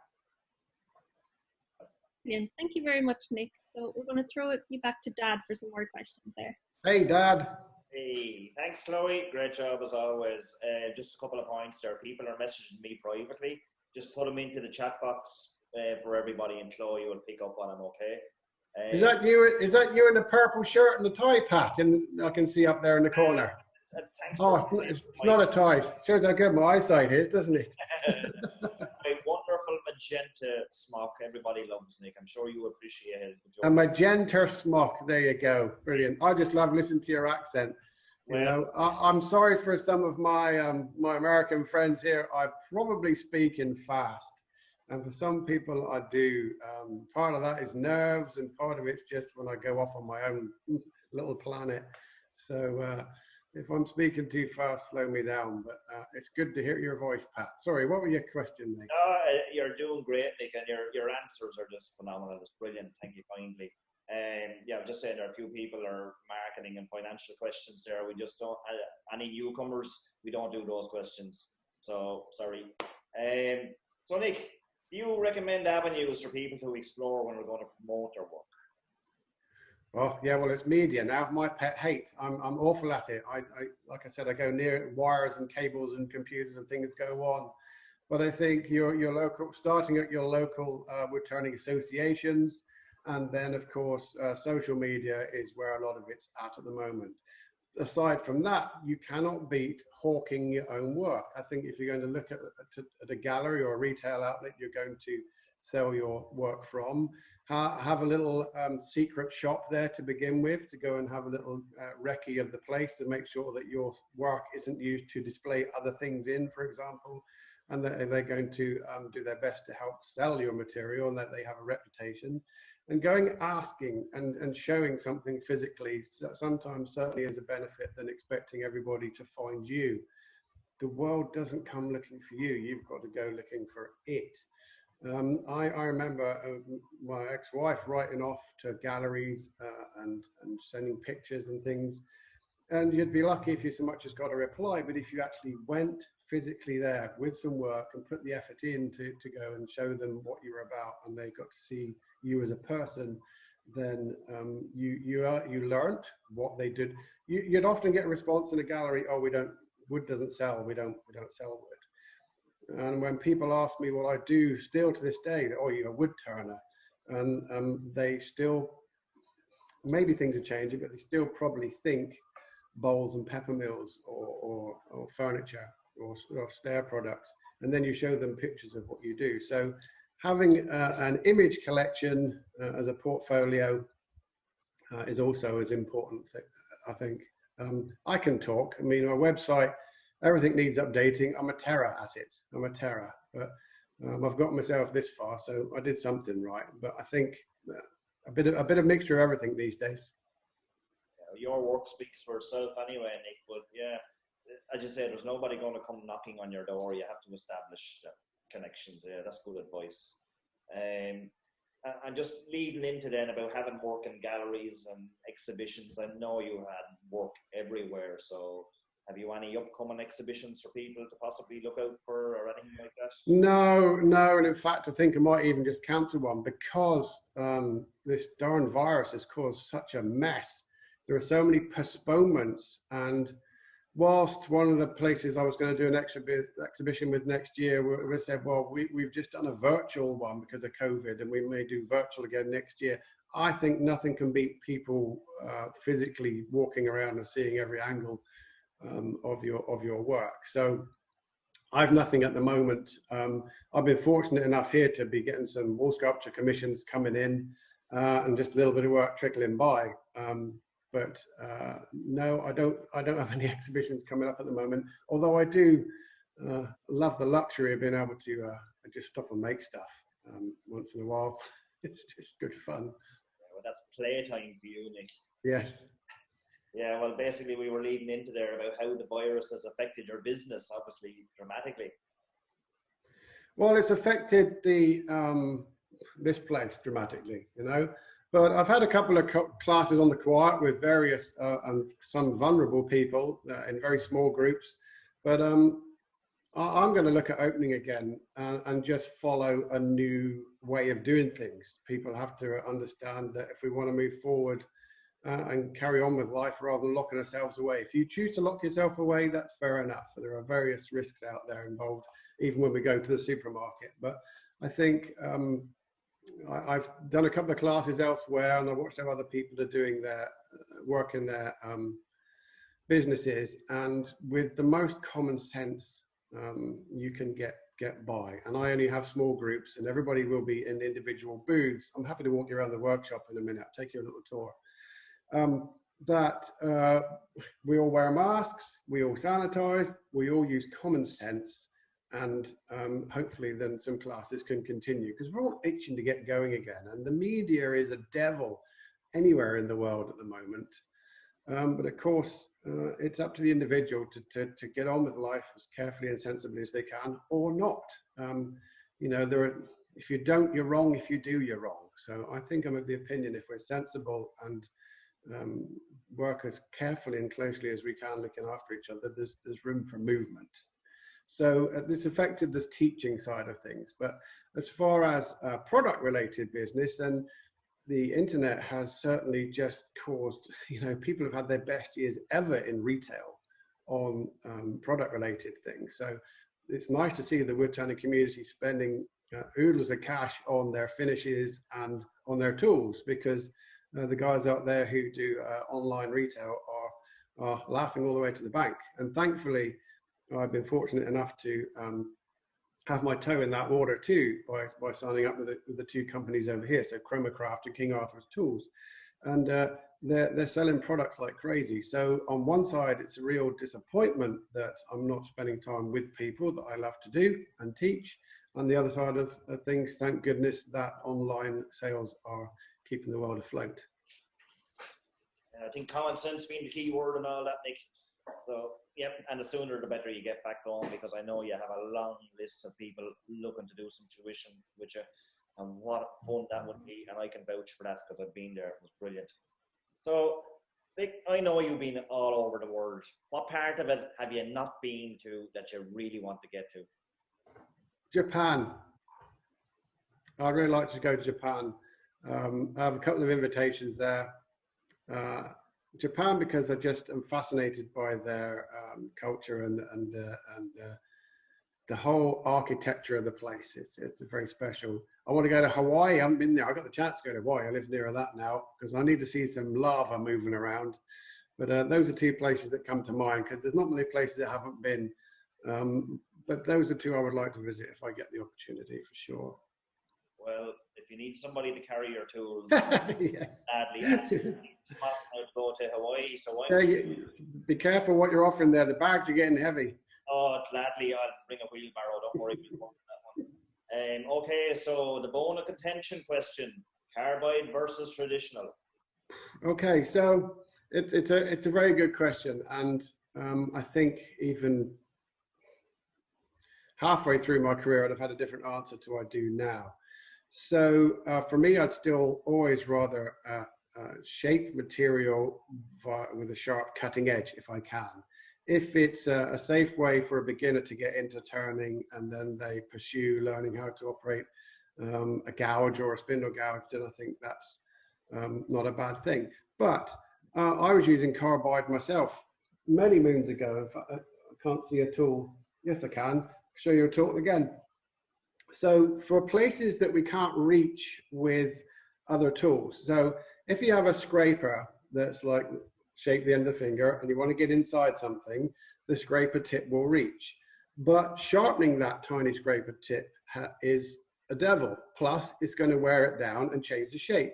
Brilliant. Thank you very much, Nick. So we're going to throw you back to Dad for some more questions there. Hey, Dad. Hey, thanks, Chloe. Great job as always. Just a couple of points there. People are messaging me privately. Just put them into the chat box for everybody, and Chloe will pick up on them. Okay. Is that you? Is that you in the purple shirt and the tie pat? And I can see up there in the corner. Thanks. Oh, it's not a tie. It shows how good my eyesight is, doesn't it? My magenta smock everybody loves, Nick. I'm sure you appreciate it. A magenta smock. There you go. Brilliant. I just love listening to your accent. You know, I'm sorry for some of my my American friends here. I probably speak in fast, and for some people I do. Part of that is nerves, and part of it's just when I go off on my own little planet. So if I'm speaking too fast, slow me down. But it's good to hear your voice, Pat. Sorry, what were your question, Nick? You're doing great, Nick, and your answers are just phenomenal. It's brilliant. Thank you kindly. Yeah, I'm just saying there are a few people are marketing and financial questions there. We just don't, any newcomers, we don't do those questions. So, sorry. So, Nick, do you recommend avenues for people to explore when we're going to promote their work? Oh, yeah, well, it's media now. My pet hate. I'm awful at it. I like I said, I go near wires and cables and computers and things go on. But I think your local, starting at your local woodturning associations, and then, of course, social media is where a lot of it's at the moment. Aside from that, you cannot beat hawking your own work. I think if you're going to look at a gallery or a retail outlet you're going to sell your work from, have a little secret shop there to begin with, to go and have a little recce of the place to make sure that your work isn't used to display other things in, for example, and that they're going to do their best to help sell your material and that they have a reputation. And going asking and showing something physically sometimes certainly is a benefit than expecting everybody to find you. The world doesn't come looking for you. You've got to go looking for it. I remember my ex-wife writing off to galleries and sending pictures and things. And you'd be lucky if you so much as got a reply. But if you actually went physically there with some work and put the effort in to go and show them what you were about, and they got to see you as a person, then you learnt what they did. You'd often get a response in a gallery, "Oh, wood doesn't sell. We don't sell wood." And when people ask me what I do still to this day, "Oh, you're a woodturner," and they still, maybe things are changing, but they still probably think bowls and pepper mills or furniture or stair products, and then you show them pictures of what you do. So having an image collection as a portfolio is also as important, I think. I can talk. I mean, my website, everything needs updating. I'm a terror at it. I'm a terror, but I've got myself this far, so I did something right. But I think a bit of mixture of everything these days. Your work speaks for itself anyway, Nick, but yeah, as you say, there's nobody going to come knocking on your door. You have to establish connections. Yeah, that's good advice. And just leading into then about having work in galleries and exhibitions, I know you had work everywhere, so have you any upcoming exhibitions for people to possibly look out for or anything like that? No, and in fact I think I might even just cancel one because this darn virus has caused such a mess. There are so many postponements, and whilst one of the places I was going to do an exhibition with next year, we said, well, we've just done a virtual one because of COVID, and we may do virtual again next year. I think nothing can beat people physically walking around and seeing every angle of your work. So I've nothing at the moment. I've been fortunate enough here to be getting some wall sculpture commissions coming in and just a little bit of work trickling by. But no, I don't have any exhibitions coming up at the moment, although I do love the luxury of being able to just stop and make stuff once in a while. It's just good fun. Yeah, well, that's playtime for you, Nick. Yes. Yeah, well, basically we were leading into there about how the virus has affected your business, obviously, dramatically. Well, it's affected this place dramatically, you know. But I've had a couple of classes on the quiet with various and some vulnerable people in very small groups. But I'm going to look at opening again and just follow a new way of doing things. People have to understand that if we want to move forward and carry on with life rather than locking ourselves away. If you choose to lock yourself away, that's fair enough. There are various risks out there involved, even when we go to the supermarket. But I think I've done a couple of classes elsewhere, and I watched how other people are doing their work in their businesses. And with the most common sense, you can get get by. And I only have small groups, and everybody will be in individual booths. I'm happy to walk you around the workshop in a minute. I'll take you a little tour. We all wear masks, we all sanitize, we all use common sense, and hopefully then some classes can continue, because we're all itching to get going again. And the media is a devil anywhere in the world at the moment. But of course, it's up to the individual to get on with life as carefully and sensibly as they can, or not. You know, if you don't, you're wrong. If you do, you're wrong. So I think I'm of the opinion, if we're sensible and work as carefully and closely as we can, looking after each other, there's room for movement. So it's affected this teaching side of things. But as far as product-related business, then the internet has certainly just caused, you know, people have had their best years ever in retail on product-related things. So it's nice to see the Woodturner community spending oodles of cash on their finishes and on their tools, because the guys out there who do online retail are laughing all the way to the bank. And thankfully, I've been fortunate enough to have my toe in that water too, by signing up with the two companies over here, so Chromacraft and King Arthur's Tools. And they're selling products like crazy. So on one side, it's a real disappointment that I'm not spending time with people that I love to do and teach. On the other side of things, thank goodness that online sales are keeping the world afloat. I think common sense being the key word and all that, Nick. So, yep, and the sooner the better you get back going, because I know you have a long list of people looking to do some tuition with you, and what fun that would be, and I can vouch for that because I've been there. It was brilliant. So, Nick, I know you've been all over the world. What part of it have you not been to that you really want to get to? Japan. I'd really like to go to Japan. I have a couple of invitations there. Japan, because I just am fascinated by their culture and the whole architecture of the place. It's very special. I want to go to Hawaii. I haven't been there. I got the chance to go to Hawaii. I live near that now because I need to see some lava moving around. But those are two places that come to mind, because there's not many places I haven't been. But those are two I would like to visit if I get the opportunity, for sure. Well, if you need somebody to carry your tools, yes. sadly, to go to Hawaii. So be careful what you're offering there. The bags are getting heavy. Oh, gladly, I'll bring a wheelbarrow. Don't worry about that one. Okay, so the bone of contention question: carbide versus traditional. Okay, so it's a very good question, and I think even halfway through my career, I'd have had a different answer to what I do now. So for me, I'd still always rather shape material with a sharp cutting edge if I can. If it's a safe way for a beginner to get into turning and then they pursue learning how to operate a gouge or a spindle gouge, then I think that's not a bad thing. But I was using carbide myself many moons ago. In fact, I can't see a tool. Yes, I can. Show you a tool again. So for places that we can't reach with other tools, so if you have a scraper that's like shape the end of the finger and you want to get inside something, the scraper tip will reach. But sharpening that tiny scraper tip is a devil. Plus, it's going to wear it down and change the shape.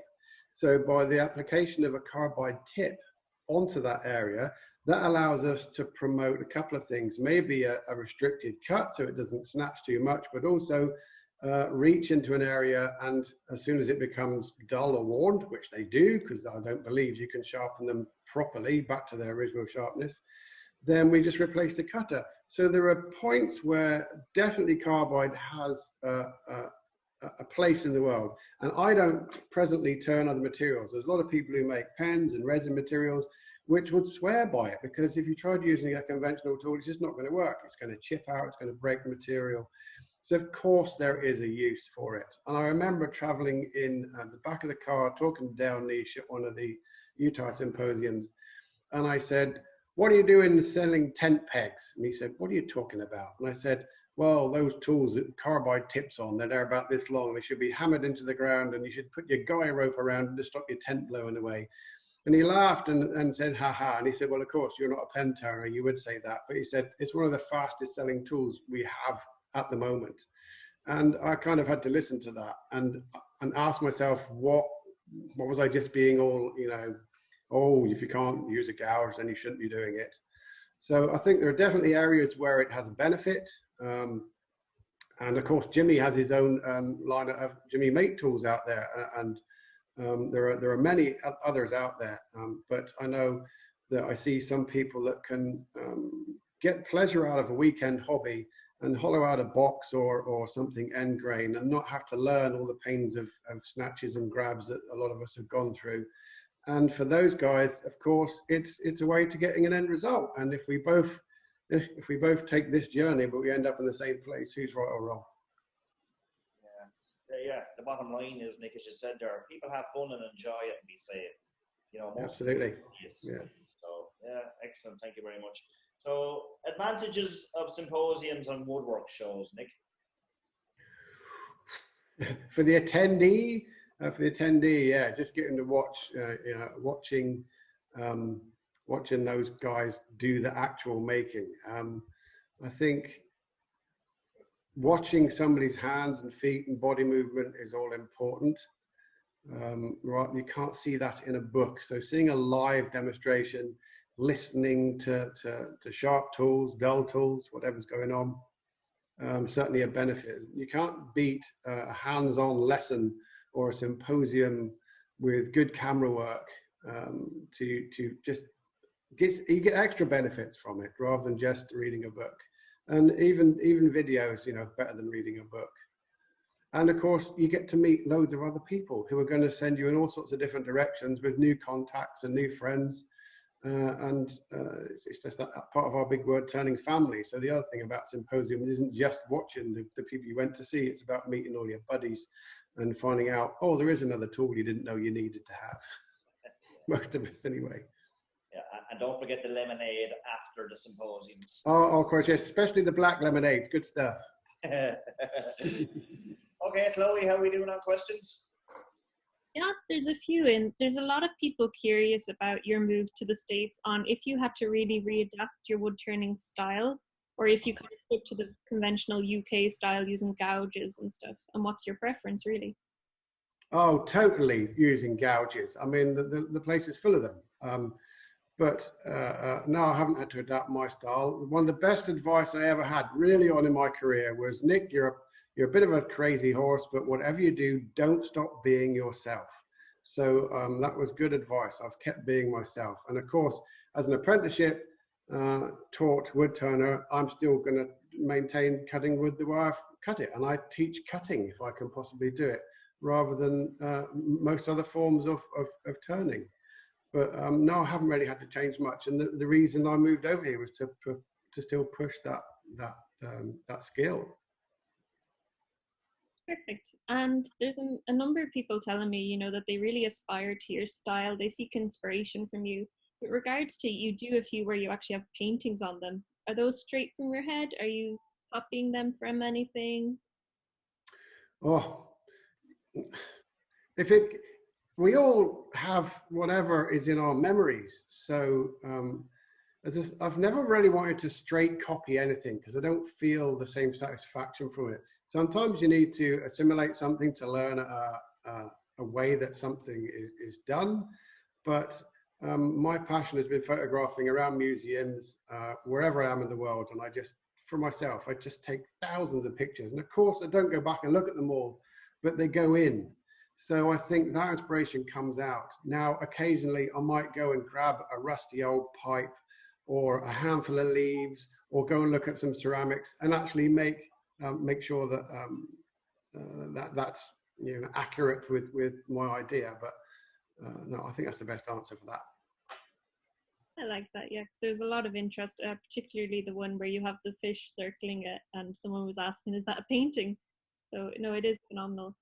So by the application of a carbide tip onto that area, that allows us to promote a couple of things, maybe a restricted cut so it doesn't snatch too much, but also reach into an area, and as soon as it becomes dull or worn, which they do, because I don't believe you can sharpen them properly back to their original sharpness, then we just replace the cutter. So there are points where definitely carbide has a place in the world. And I don't presently turn other materials. There's a lot of people who make pens and resin materials which would swear by it, because if you tried using a conventional tool, it's just not going to work. It's going to chip out, it's going to break the material. So of course there is a use for it. And I remember traveling in the back of the car, talking to Dale Niche at one of the Utah symposiums. And I said, "What are you doing selling tent pegs?" And he said, "What are you talking about?" And I said, "Well, those tools that carbide tips on, they're about this long. They should be hammered into the ground, and you should put your guy rope around to stop your tent blowing away." And he laughed and said, "Ha ha." And he said, "Well, of course, you're not a pen turner. You would say that." But he said, "It's one of the fastest selling tools we have at the moment. And I kind of had to listen to that and ask myself, what was I just being all, oh, if you can't use a gouge, then you shouldn't be doing it. So I think there are definitely areas where it has a benefit. And of course, Jimmy has his own line of Jimmy Mate tools out there, and there are many others out there. But I know that I see some people that can get pleasure out of a weekend hobby and hollow out a box or something end grain and not have to learn all the pains of snatches and grabs that a lot of us have gone through. And for those guys, of course, it's a way to getting an end result. And if we both take this journey, but we end up in the same place, who's right or wrong? Yeah. The bottom line is, Nick, as you said there, people have fun and enjoy it and be safe. Absolutely. Yes. Yeah. So excellent. Thank you very much. So, advantages of symposiums and woodwork shows, Nick. For the attendee, yeah, just getting to watch, watching those guys do the actual making. I think watching somebody's hands and feet and body movement is all important. Right, you can't see that in a book. So seeing a live demonstration, listening to sharp tools, dull tools, whatever's going on, certainly a benefit. You can't beat a hands-on lesson or a symposium with good camera work. You get extra benefits from it rather than just reading a book. And even videos, better than reading a book. And of course, you get to meet loads of other people who are going to send you in all sorts of different directions with new contacts and new friends. It's just that part of our big word turning family. So the other thing about symposiums isn't just watching the people you went to see. It's about meeting all your buddies and finding out, oh, there is another tool you didn't know you needed to have. Most of us anyway. Yeah, and don't forget the lemonade after the symposiums. Oh, of course, yes, especially the black lemonades. Good stuff. Okay, Chloe, how are we doing on questions? Yeah, there's a few, and there's a lot of people curious about your move to the States on if you had to really readapt your wood turning style, or if you kind of stick to the conventional UK style using gouges and stuff. And what's your preference, really? Oh, totally using gouges. I mean, the place is full of them. But no, I haven't had to adapt my style. One of the best advice I ever had really on in my career was, Nick, you're a bit of a crazy horse, but whatever you do, don't stop being yourself. So that was good advice. I've kept being myself. And of course, as an apprenticeship taught Woodturner, I'm still going to maintain cutting wood the way I've cut it. And I teach cutting if I can possibly do it, rather than most other forms of turning. But no, I haven't really had to change much. And the reason I moved over here was to still push that skill. Perfect. And there's a number of people telling me, that they really aspire to your style. They seek inspiration from you. With regards to, you do a few where you actually have paintings on them. Are those straight from your head? Are you copying them from anything? Oh, we all have whatever is in our memories. So I've never really wanted to straight copy anything because I don't feel the same satisfaction from it. Sometimes you need to assimilate something to learn a way that something is done. But my passion has been photographing around museums, wherever I am in the world. And for myself, I just take thousands of pictures. And of course, I don't go back and look at them all, but they go in. So I think that inspiration comes out. Now, occasionally I might go and grab a rusty old pipe or a handful of leaves or go and look at some ceramics and actually make sure that that's accurate with my idea. But no, I think that's the best answer for that. I like that, yeah, because there's a lot of interest, particularly the one where you have the fish circling it, and someone was asking, is that a painting? So no, it is phenomenal.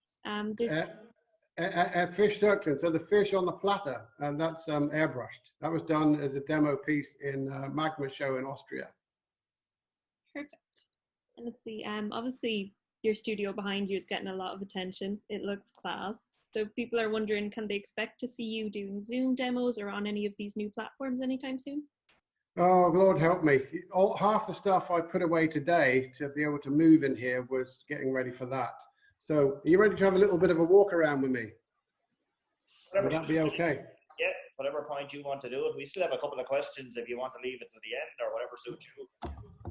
Fish circling, so the fish on the platter, and that's airbrushed. That was done as a demo piece in Magma show in Austria. Perfect. And let's see, obviously your studio behind you is getting a lot of attention. It looks class. So people are wondering, can they expect to see you doing Zoom demos or on any of these new platforms anytime soon? Oh, Lord help me. Half the stuff I put away today to be able to move in here was getting ready for that. So are you ready to have a little bit of a walk around with me? Would that be okay? Yeah, whatever point you want to do it. We still have a couple of questions if you want to leave it to the end or whatever suits you.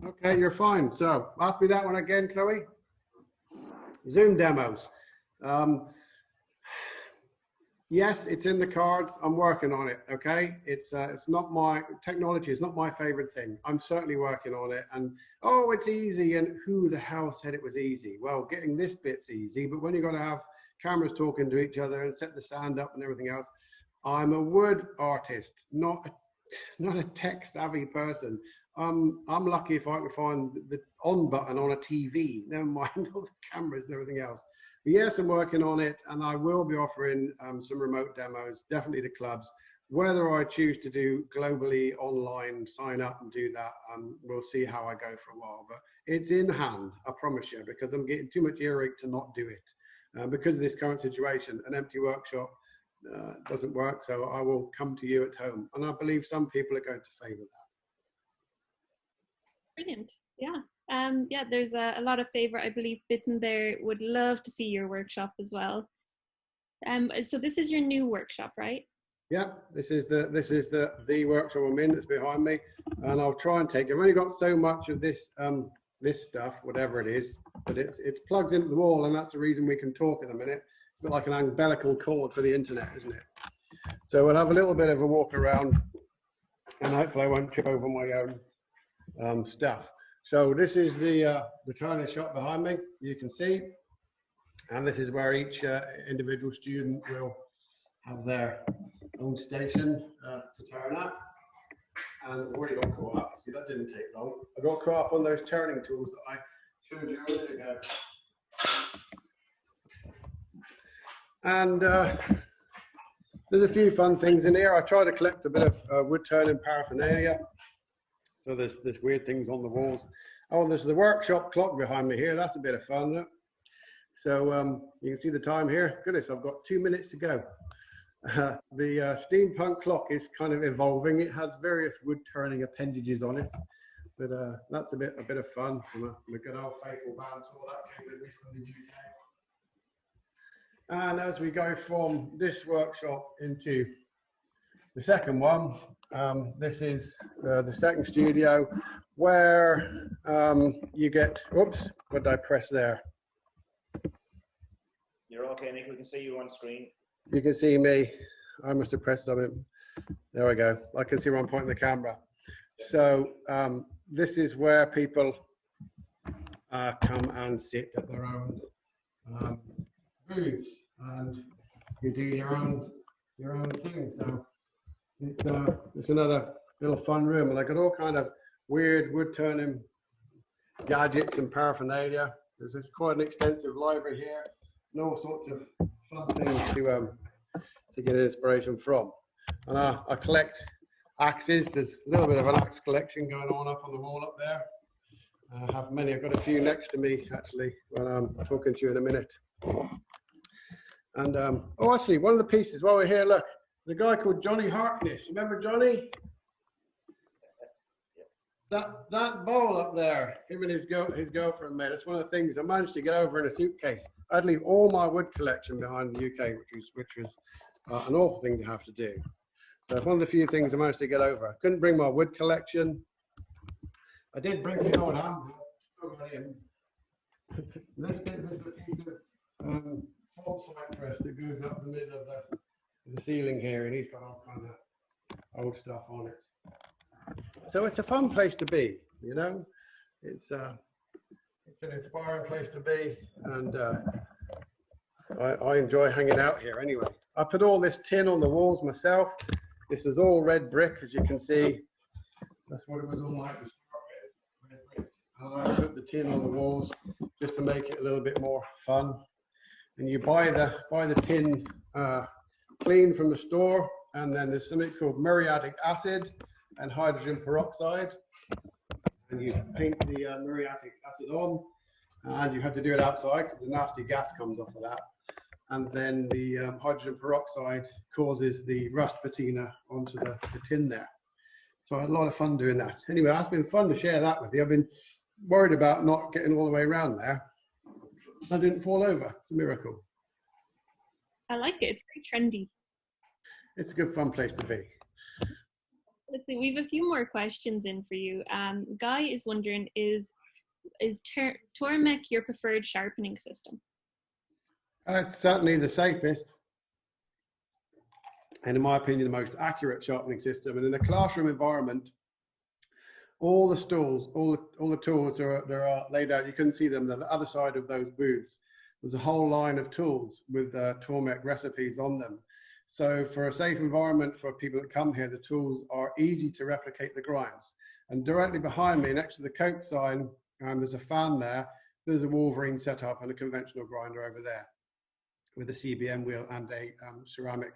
Okay, you're fine. So ask me that one again, Chloe. Zoom demos. Yes, it's in the cards. I'm working on it. Okay, it's not my technology. Is not my favorite thing. I'm certainly working on it. And oh, it's easy. And who the hell said it was easy? Well, getting this bit's easy, but when you've got to have cameras talking to each other and set the sound up and everything else, I'm a wood artist, not a tech savvy person. I'm lucky if I can find the on button on a TV. Never mind all the cameras and everything else. But yes, I'm working on it, and I will be offering some remote demos, definitely to clubs. Whether I choose to do globally online, sign up and do that, we'll see how I go for a while. But it's in hand, I promise you, because I'm getting too much earache to not do it. Because of this current situation, an empty workshop doesn't work, so I will come to you at home. And I believe some people are going to favour that. Brilliant. Yeah. Yeah, there's a lot of favourite, I believe, Bitten there would love to see your workshop as well. So this is your new workshop, right? Yeah, this is the workshop I'm in. That's behind me, and I'll try and take. I've only got so much of this this stuff, whatever it is, but it's plugged into the wall, and that's the reason we can talk at the minute. It's a bit like an umbilical cord for the internet, isn't it? So we'll have a little bit of a walk around, and hopefully I won't trip over my own stuff. So this is the turning shop behind me, you can see, and this is where each individual student will have their own station to turn at. And I've already got caught up, see that didn't take long. I got caught up on those turning tools that I showed you a minute ago. And there's a few fun things in here. I try to collect a bit of wood turning paraphernalia. So there's weird things on the walls. Oh, there's the workshop clock behind me here. That's a bit of fun. Look. So you can see the time here. Goodness, I've got 2 minutes to go. The steampunk clock is kind of evolving. It has various wood turning appendages on it, but that's a bit of fun from a good old faithful bandsaw that came with me from the UK. And as we go from this workshop into the second one, this is the second studio where you get, oops, what did I press there? You're okay, Nick. We can see you on screen. You can see me. I must have pressed something. There we go. I can see where I'm pointing the camera. So this is where people come and sit at their own booths, and you do your own thing. So it's another little fun room, and I got all kind of weird wood turning gadgets and paraphernalia. There's quite an extensive library here, and all sorts of fun things to get inspiration from. And I collect axes. There's a little bit of an axe collection going on up on the wall up there. I have many. I've got a few next to me actually when I'm talking to you in a minute. And oh, actually, one of the pieces while we're here, look, there's a guy called Johnny Harkness. Remember Johnny? That bowl up there, him and his girlfriend made. That's one of the things I managed to get over in a suitcase. I'd leave all my wood collection behind the UK, which was an awful thing to have to do. So it's one of the few things I managed to get over. I couldn't bring my wood collection. I did bring my old hand. This is a piece of swamp cypress that goes up the middle of the ceiling here, and he's got all kind of old stuff on it. So it's a fun place to be, you know. It's an inspiring place to be, and I enjoy hanging out here anyway. I put all this tin on the walls myself. This is all red brick, as you can see. That's what it was all like to start with, red brick. And I put the tin on the walls just to make it a little bit more fun. And you buy the tin clean from the store, and then there's something called muriatic acid and hydrogen peroxide, and you paint the muriatic acid on, and you have to do it outside because the nasty gas comes off of that. And then the hydrogen peroxide causes the rust patina onto the tin there. So I had a lot of fun doing that. Anyway, it's been fun to share that with you. I've been worried about not getting all the way around there. I didn't fall over. It's a miracle. I like it. It's very trendy. It's a good fun place to be. Let's see. We have a few more questions in for you. Guy is wondering: Is Tormek your preferred sharpening system? It's certainly the safest, and in my opinion, the most accurate sharpening system. And in a classroom environment, all the tools are laid out. You can see them. They're the other side of those booths. There's a whole line of tools with Tormek recipes on them. So for a safe environment for people that come here, the tools are easy to replicate the grinds. And directly behind me, next to the Coke sign, there's a fan there. There's a Wolverine setup and a conventional grinder over there with a CBM wheel and a ceramic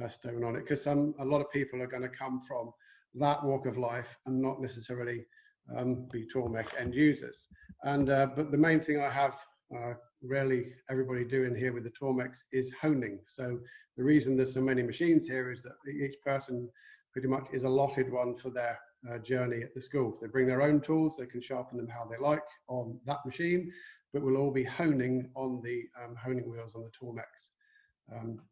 stone on it, because a lot of people are going to come from that walk of life and not necessarily be Tormek end users. And but the main thing I have rarely everybody doing here with the Tormeks is honing. So the reason there's so many machines here is that each person pretty much is allotted one for their journey at the school. If they bring their own tools, they can sharpen them how they like on that machine, but we'll all be honing on the honing wheels on the Tormeks.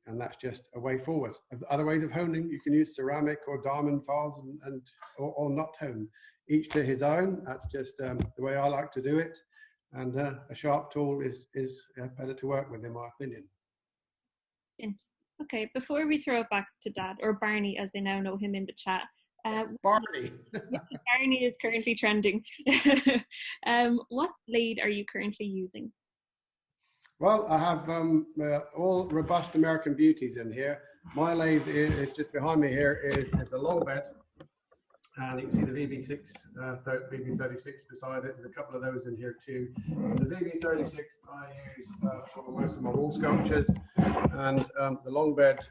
And that's just a way forward. Other ways of honing, you can use ceramic or diamond files or not hone, each to his own. That's just the way I like to do it. And a sharp tool is better to work with, in my opinion. Yes. Okay, before we throw it back to Dad, or Barney as they now know him in the chat. Barney. Barney is currently trending. What lathe are you currently using? Well, I have all robust American beauties in here. My lathe is just behind me here is a long bed. And you can see the VB36 beside it. There's a couple of those in here too. And the VB36 I use for most of my wall sculptures, and the long bed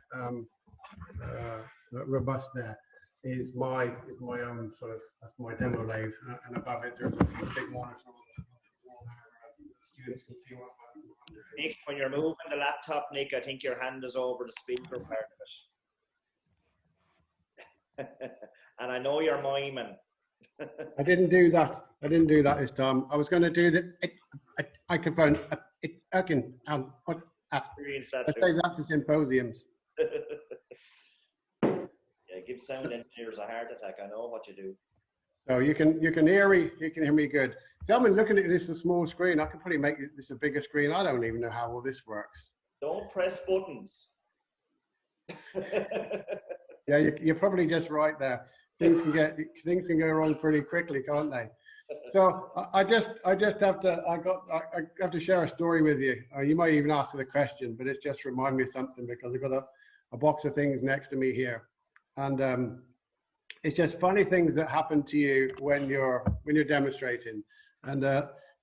robust there is my own sort of, that's my demo lathe. And above it there's a big monitor on the wall there. The students can see what I'm doing. Nick, when you're moving the laptop, Nick, I think your hand is over the speaker part of it. And I know you're miming. I didn't do that. I didn't do that this time. I was going to do the microphone. I can Experience that. I say that to symposiums. Yeah, give sound engineers a heart attack. I know what you do. So you can hear me. You can hear me good. See, I've been looking at this a small screen. I could probably make this a bigger screen. I don't even know how all this works. Don't press buttons. Yeah, you're probably just right there. Things can go wrong pretty quickly, can't they? So I have to share a story with you. You might even ask the question, but it's just remind me of something, because I've got a box of things next to me here, and it's just funny things that happen to you when you're demonstrating, and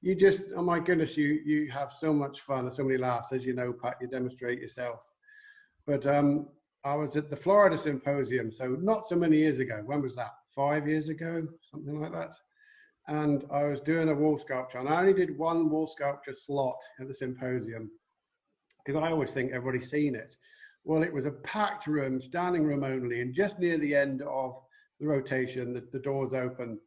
you just, oh my goodness, you have so much fun and so many laughs. As you know, Pat, you demonstrate yourself, but I was at the Florida Symposium, so not so many years ago. When was that? 5 years ago, something like that. And I was doing a wall sculpture, and I only did one wall sculpture slot at the symposium, because I always think everybody's seen it. Well, it was a packed room, standing room only, and just near the end of the rotation, the doors open,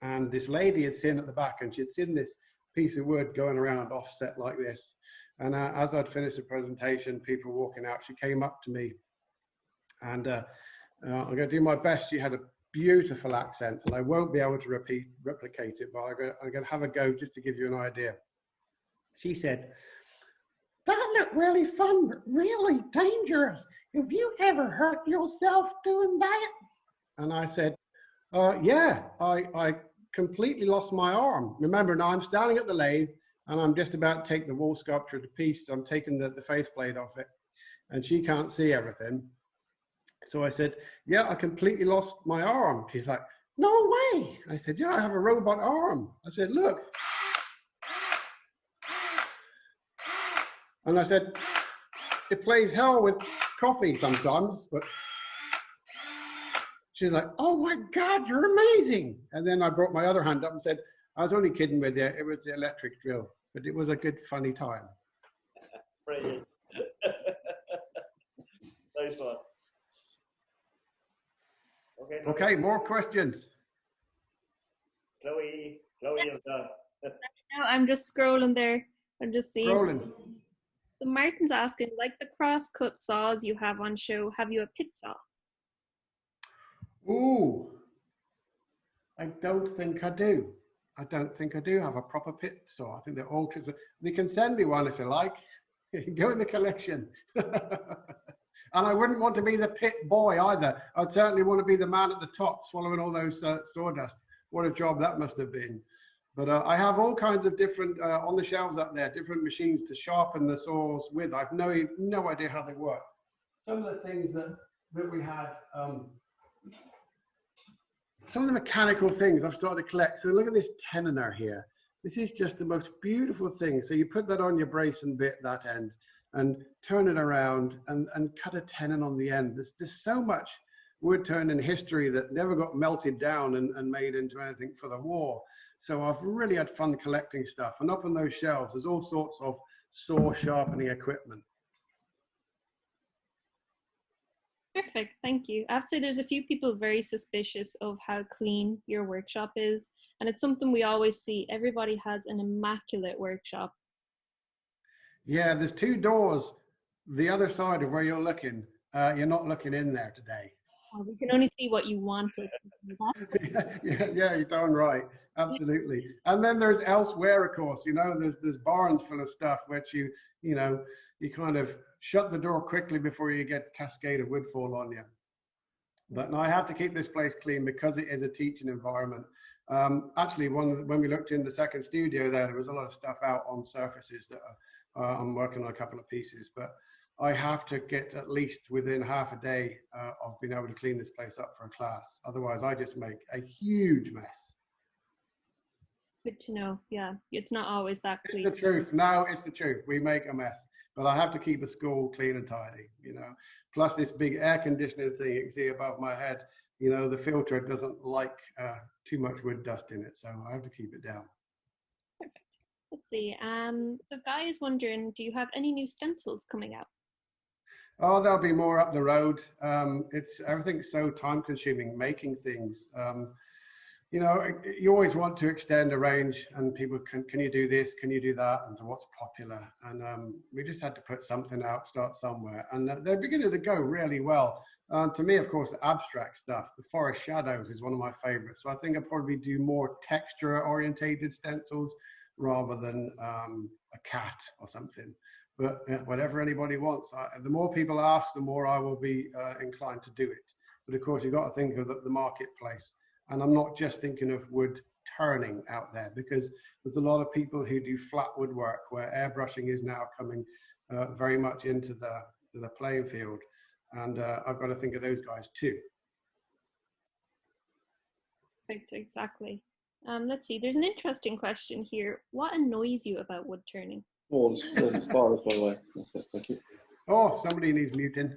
and this lady had seen at the back, and she'd seen this piece of wood going around offset like this. And as I'd finished the presentation, people walking out, she came up to me, and I'm going to do my best. She had a beautiful accent, and I won't be able to replicate it, but I'm going to have a go just to give you an idea. She said, "That looked really fun, but really dangerous. Have you ever hurt yourself doing that?" And I said, "Yeah, I completely lost my arm. Remember, now I'm standing at the lathe, and I'm just about to take the wall sculpture to piece. I'm taking the faceplate off it, and she can't see everything. So I said, yeah, I completely lost my arm." She's like, "No way." I said, "Yeah, I have a robot arm." I said, "Look." And I said, "It plays hell with coffee sometimes, but..." She's like, "Oh my God, you're amazing." And then I brought my other hand up and said, "I was only kidding with you. It was the electric drill." But it was a good, funny time. Brilliant. Nice one. Okay, more questions. Chloe is done. No, I'm just scrolling there. I'm just seeing. Rolling. So Martin's asking, like the cross-cut saws you have on show, have you a pit saw? Ooh, I don't think I do. I don't think I do have a proper pit saw. I think they're all, they can send me one if you like. You can go in the collection. And I wouldn't want to be the pit boy either. I'd certainly want to be the man at the top swallowing all those sawdust. What a job that must have been. But I have all kinds of different, on the shelves up there, different machines to sharpen the saws with. I've no idea how they work. Some of the things that we had, some of the mechanical things I've started to collect. So look at this tenon here. This is just the most beautiful thing. So you put that on your brace and bit, that end, and turn it around and cut a tenon on the end. There's so much wood turning history that never got melted down and made into anything for the war. So I've really had fun collecting stuff. And up on those shelves, there's all sorts of saw sharpening equipment. Perfect, thank you. I have to say there's a few people very suspicious of how clean your workshop is. And it's something we always see. Everybody has an immaculate workshop. Yeah, there's two doors the other side of where you're looking. You're not looking in there today. We can only see what you want us to see. Yeah, you're darn right. Absolutely. And then there's elsewhere, of course. You know, there's barns full of stuff which you kind of shut the door quickly before you get a cascade of wood fall on you. But no, I have to keep this place clean because it is a teaching environment. Actually, when we looked in the second studio there was a lot of stuff out on surfaces that I'm working on a couple of pieces, but I have to get at least within half a day of being able to clean this place up for a class. Otherwise, I just make a huge mess. Good to know. Yeah, it's not always that clean. It's the truth. No, it's the truth. We make a mess, but I have to keep the school clean and tidy, you know. Plus this big air conditioning thing you can see above my head, you know, the filter doesn't like too much wood dust in it, so I have to keep it down. Perfect. Let's see. So Guy is wondering, do you have any new stencils coming out? Oh, there'll be more up the road. Everything's so time consuming making things. You know, you always want to extend a range and people can you do this? Can you do that? And so what's popular? And we just had to put something out, start somewhere. And they're beginning to go really well. To me, of course, the abstract stuff, the forest shadows is one of my favorites. So I think I'll probably do more texture orientated stencils rather than a cat or something. But whatever anybody wants, the more people ask, the more I will be inclined to do it. But of course, you've got to think of the marketplace. And I'm not just thinking of wood turning out there, because there's a lot of people who do flat woodwork where airbrushing is now coming very much into the playing field. And I've got to think of those guys too. Perfect, exactly. Let's see, there's an interesting question here. What annoys you about wood turning? Oh, there's bars, by the way. That's it, thank you. Oh, somebody needs muting.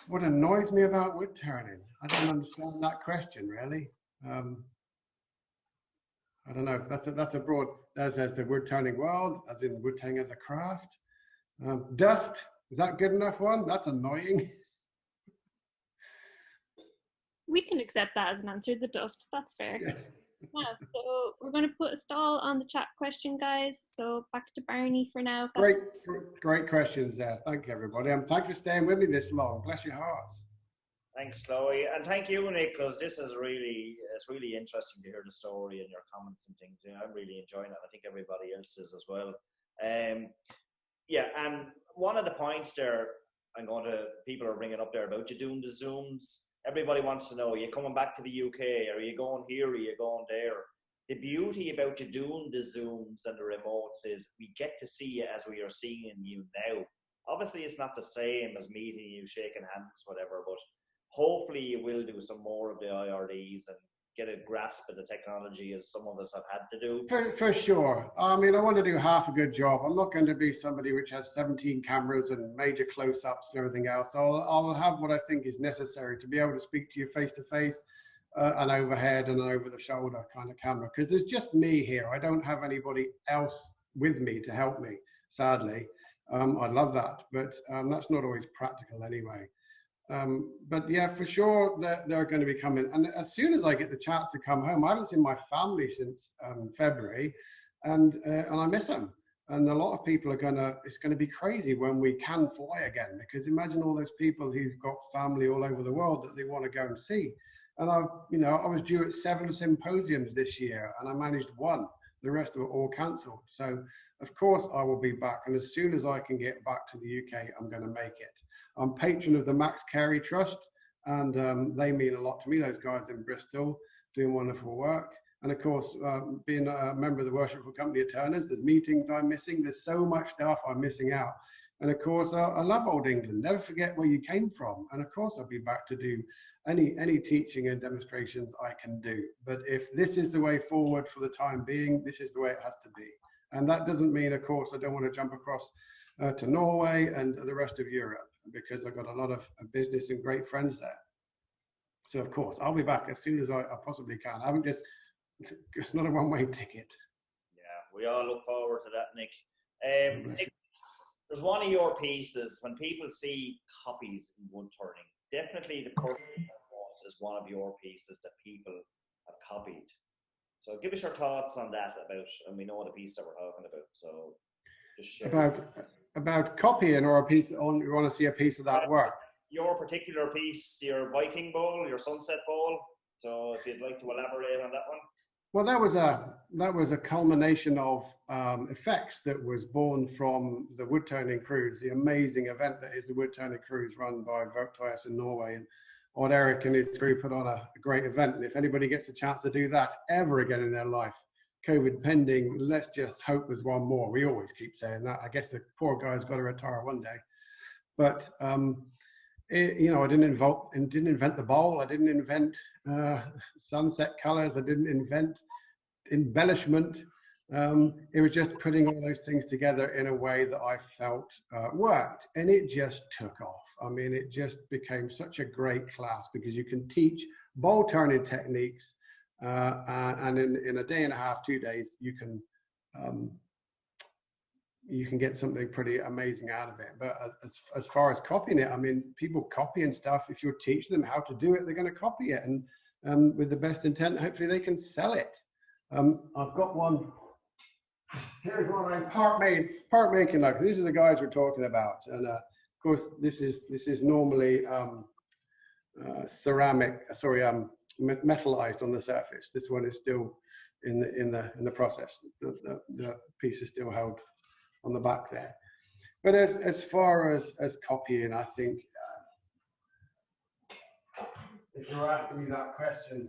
What annoys me about wood turning? I don't understand that question, really. I don't know. That's a broad, as the wood turning world, as in wood turning as a craft. Dust, is that good enough one? That's annoying. We can accept that as an answer, the dust, that's fair. Yes. Yeah, so we're going to put a stall on the chat question, guys. So back to Barney for now. Great questions there. Thank you, everybody. And thanks for staying with me this long. Bless your hearts. Thanks, Chloe. And thank you, Nick, because it's really interesting to hear the story and your comments and things. You know, I'm really enjoying it. I think everybody else is as well. Yeah, and one of the points there, people are bringing up there about you doing the Zooms. Everybody wants to know, are you coming back to the UK? Are you going here? Are you going there? The beauty about you doing the Zooms and the remotes is we get to see you as we are seeing you now. Obviously, it's not the same as meeting you, shaking hands, whatever, but hopefully you will do some more of the IRDs and get a grasp of the technology as some of us have had to do. For sure. I mean, I want to do half a good job. I'm not going to be somebody which has 17 cameras and major close-ups and everything else. I'll have what I think is necessary to be able to speak to you face-to-face and overhead and over the shoulder kind of camera. Because there's just me here. I don't have anybody else with me to help me, sadly. I love that, but that's not always practical anyway. But yeah, for sure, they're going to be coming. And as soon as I get the chance to come home, I haven't seen my family since February, and I miss them. And a lot of people it's going to be crazy when we can fly again, because imagine all those people who've got family all over the world that they want to go and see. And I was due at 7 symposiums this year, and I managed one. The rest of it all cancelled. So of course I will be back. And as soon as I can get back to the UK, I'm going to make it. I'm patron of the Max Carey Trust, and they mean a lot to me, those guys in Bristol doing wonderful work. And of course, being a member of the Worshipful Company of Turners, there's meetings I'm missing. There's so much stuff I'm missing out. And of course, I love old England. Never forget where you came from. And of course, I'll be back to do any teaching and demonstrations I can do. But if this is the way forward for the time being, this is the way it has to be. And that doesn't mean, of course, I don't want to jump across to Norway and the rest of Europe, because I've got a lot of business and great friends there. So of course, I'll be back as soon as I possibly can. I haven't it's not a one-way ticket. Yeah, we all look forward to that, Nick. Nick, there's one of your pieces, when people see copies in woodturning, definitely the first is one of your pieces that people have copied. So give us your thoughts on that and we know the piece that we're talking about. So just share. About copying, or a piece on, you want to see a piece of that work? Your particular piece, your Viking bowl, your sunset bowl. So if you'd like to elaborate on that one. Well, that was a culmination of effects that was born from the Woodturning Cruise, the amazing event that is the Woodturning Cruise run by Woodturner in Norway. And Odd Eric and his crew put on a great event. And if anybody gets a chance to do that ever again in their life, COVID pending, let's just hope there's one more. We always keep saying that. I guess the poor guy's got to retire one day. But I didn't invent the bowl. I didn't invent sunset colors. I didn't invent embellishment. It was just putting all those things together in a way that I felt worked, and it just took off. I mean, it just became such a great class, because you can teach bowl turning techniques, and in a day and a half, 2 days, you can get something pretty amazing out of it. But as far as copying it, I mean, people copying stuff. If you're teaching them how to do it, they're going to copy it, and with the best intent, hopefully they can sell it. I've got one. Here's one I'm part making. Like, these are the guys we're talking about, and of course, this is normally metallized on the surface. This one is still in the process. The piece is still held on the back there. But as far as copying, I think if you're asking me that question,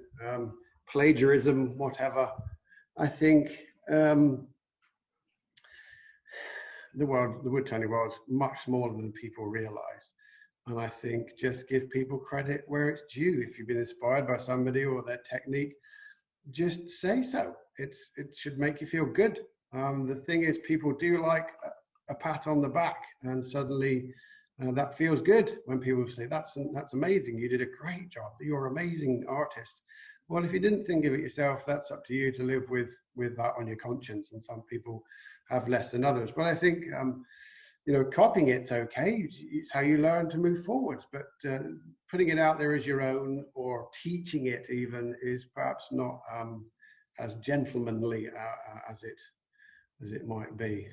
plagiarism, whatever, I think the woodturning world is much smaller than people realize. And I think just give people credit where it's due. If you've been inspired by somebody or their technique, just say so. It should make you feel good. The thing is, people do like a pat on the back, and suddenly that feels good when people say, that's amazing, you did a great job, you're an amazing artist. Well, if you didn't think of it yourself, that's up to you to live with that on your conscience, and some people have less than others. But I think copying it's okay. It's how you learn to move forwards, but putting it out there as your own, or teaching it even, is perhaps not as gentlemanly as it might be.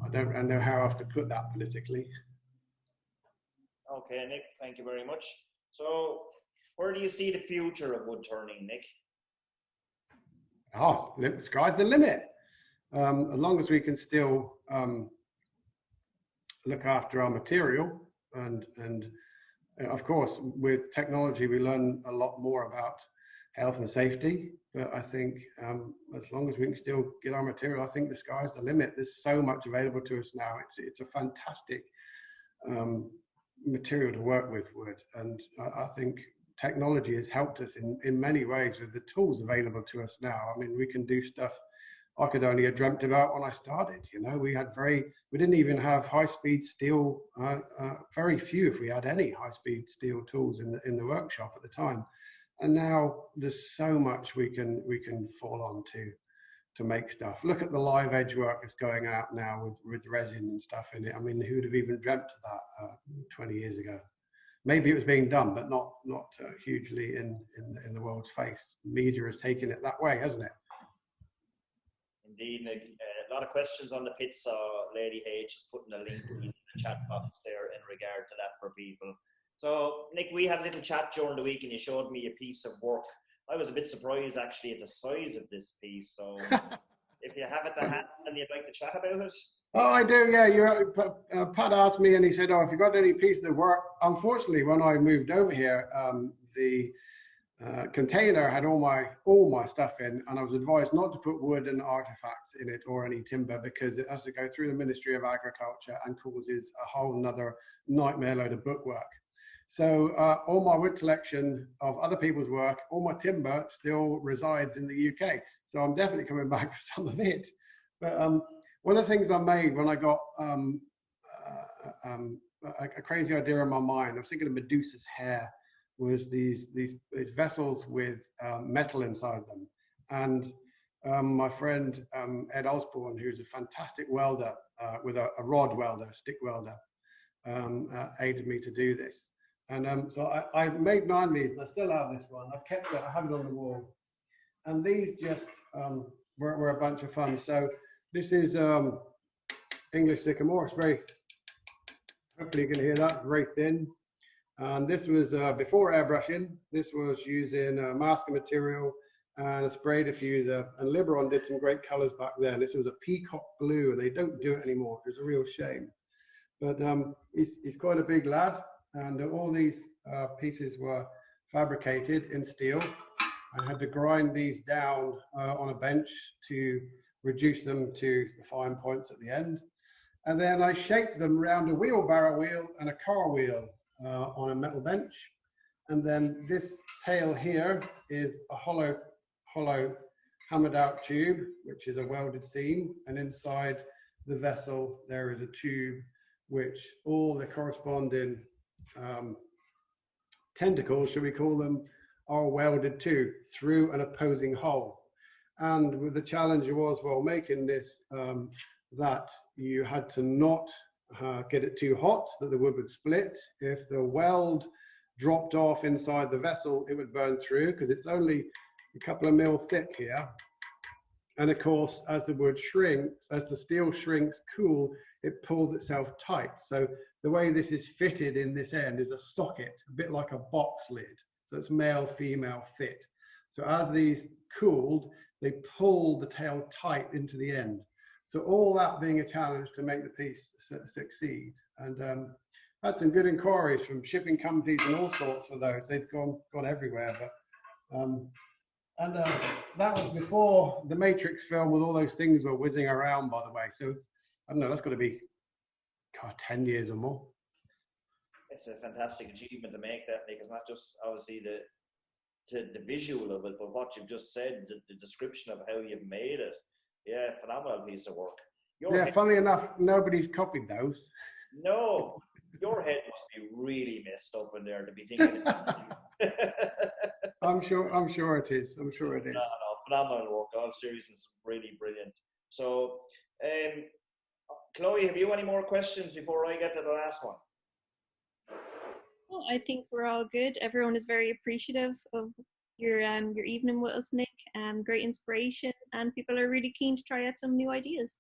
I don't know how else to put that politically. Okay, Nick, thank you very much. So, where do you see the future of woodturning, Nick? Oh, sky's the limit. As long as we can still look after our material, and of course, with technology, we learn a lot more about health and safety. But I think as long as we can still get our material, I think the sky's the limit. There's so much available to us now. It's a fantastic material to work with, wood. And I think technology has helped us in many ways with the tools available to us now. I mean, we can do stuff I could only have dreamt about when I started. We didn't even have high-speed steel, very few, if we had any high-speed steel tools in the workshop at the time. And now there's so much we can fall on to make stuff. Look at the live edge work that's going out now with resin and stuff in it. I mean, who'd have even dreamt of that 20 years ago? maybe it was being done, but not hugely in the world's face. Media has taken it that way, hasn't it? Indeed, Nick. A lot of questions on the pizza. Lady H is putting a link in the chat box there in regard to that for people. So, Nick, we had a little chat during the week and you showed me a piece of work. I was a bit surprised actually at the size of this piece. So, if you have it to hand and you'd like to chat about it. Oh, I do, yeah. Pat asked me and he said, oh, if you've got any pieces of work. Unfortunately, when I moved over here, the container had all my stuff in, and I was advised not to put wood and artifacts in it or any timber because it has to go through the Ministry of Agriculture and causes a whole nother nightmare load of bookwork. So all my wood collection of other people's work, all my timber still resides in the UK. So I'm definitely coming back for some of it. But one of the things I made when I got a crazy idea in my mind, I was thinking of Medusa's hair, was these vessels with metal inside them. And my friend Ed Osborne, who's a fantastic welder with a rod welder, stick welder, aided me to do this. And so I made 9 of these, and I still have this one. I've kept it, I have it on the wall. And these just were a bunch of fun. So this is English sycamore. It's very, hopefully you can hear that, very thin. And this was before airbrushing. This was using masking material and a spray diffuser. And Liberon did some great colors back then. This was a peacock blue, and they don't do it anymore. It's a real shame. But he's quite a big lad. And all these pieces were fabricated in steel. I had to grind these down on a bench to reduce them to the fine points at the end. And then I shaped them around a wheelbarrow wheel and a car wheel on a metal bench. And then this tail here is a hollow hammered out tube, which is a welded seam. And inside the vessel, there is a tube which all the corresponding tentacles, should we call them, are welded to through an opposing hole. And with the challenge was, well, making this, that you had to not get it too hot, that the wood would split. If the weld dropped off inside the vessel, it would burn through because it's only a couple of mil thick here. And of course, as the wood shrinks, as the steel shrinks cool, it pulls itself tight. So the way this is fitted in this end is a socket, a bit like a box lid. So it's male, female fit. So as these cooled, they pull the tail tight into the end. So all that being a challenge to make the piece succeed. And had some good inquiries from shipping companies and all sorts for those. They've gone everywhere. But that was before the Matrix film with all those things were whizzing around, by the way. So I don't know, that's got to be 10 years or more. It's a fantastic achievement to make that, Nick. It's not just obviously the visual of it, but what you've just said, the description of how you've made it. Yeah, phenomenal piece of work. Funnily enough, nobody's copied those. No, your head must be really messed up in there to be thinking. I'm sure it is. I'm sure it is. No, phenomenal work. All seriousness, really brilliant. So, Chloe, have you any more questions before I get to the last one? Well, I think we're all good. Everyone is very appreciative of your evening with us, Nick. Great inspiration, and people are really keen to try out some new ideas.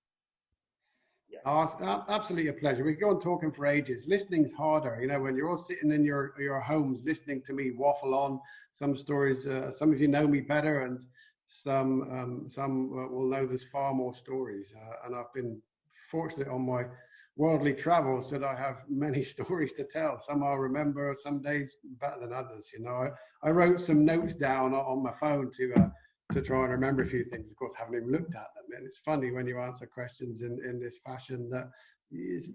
Yeah. Oh, it's absolutely a pleasure. We go on talking for ages. Listening's harder, you know, when you're all sitting in your homes listening to me waffle on some stories. Some of you know me better, and some will know there's far more stories. And I've been fortunate on my worldly travels that I have many stories to tell. Some I'll remember, some days better than others. You know, I wrote some notes down on my phone to try and remember a few things. Of course, I haven't even looked at them. And it's funny when you answer questions in this fashion that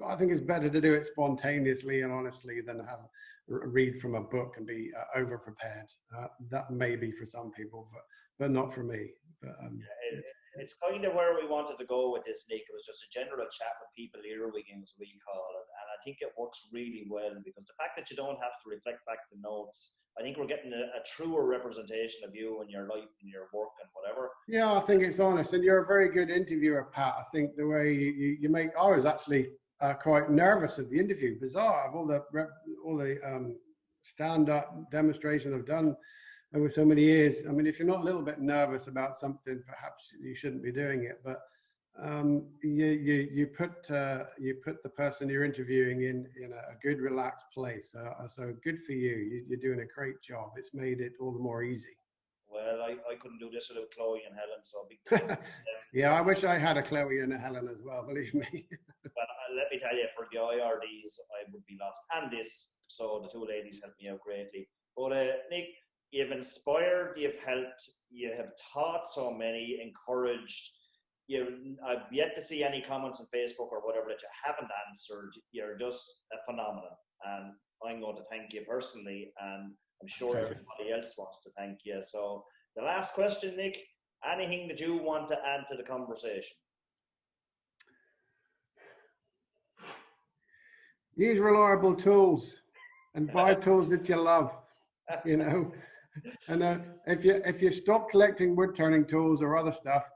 I think it's better to do it spontaneously and honestly than have read from a book and be over prepared. That may be for some people, but not for me. But, it's kind of where we wanted to go with this, Nick. It was just a general chat with people, earwigging as we call it. And I think it works really well because the fact that you don't have to reflect back to notes, I think we're getting a truer representation of you and your life and your work and whatever. Yeah, I think it's honest. And you're a very good interviewer, Pat. I think the way you make, I was actually quite nervous of the interview. Bizarre of all the stand-up demonstration I've done over so many years. I mean, if you're not a little bit nervous about something, perhaps you shouldn't be doing it. But you put the person you're interviewing in a good, relaxed place. So good for you. You're doing a great job. It's made it all the more easy. Well, I couldn't do this without Chloe and Helen, so big yeah, I wish I had a Chloe and a Helen as well, believe me. But let me tell you, for the IRDs, I would be lost. And this, so the two ladies helped me out greatly. But Nick, you've inspired, you've helped, you have taught so many, encouraged. I've yet to see any comments on Facebook or whatever that you haven't answered. You're just a phenomenon. And I'm going to thank you personally, and I'm sure everybody else wants to thank you. So the last question, Nick, anything that you want to add to the conversation? Use reliable tools and buy tools that you love, you know. And if you stop collecting wood turning tools or other stuff,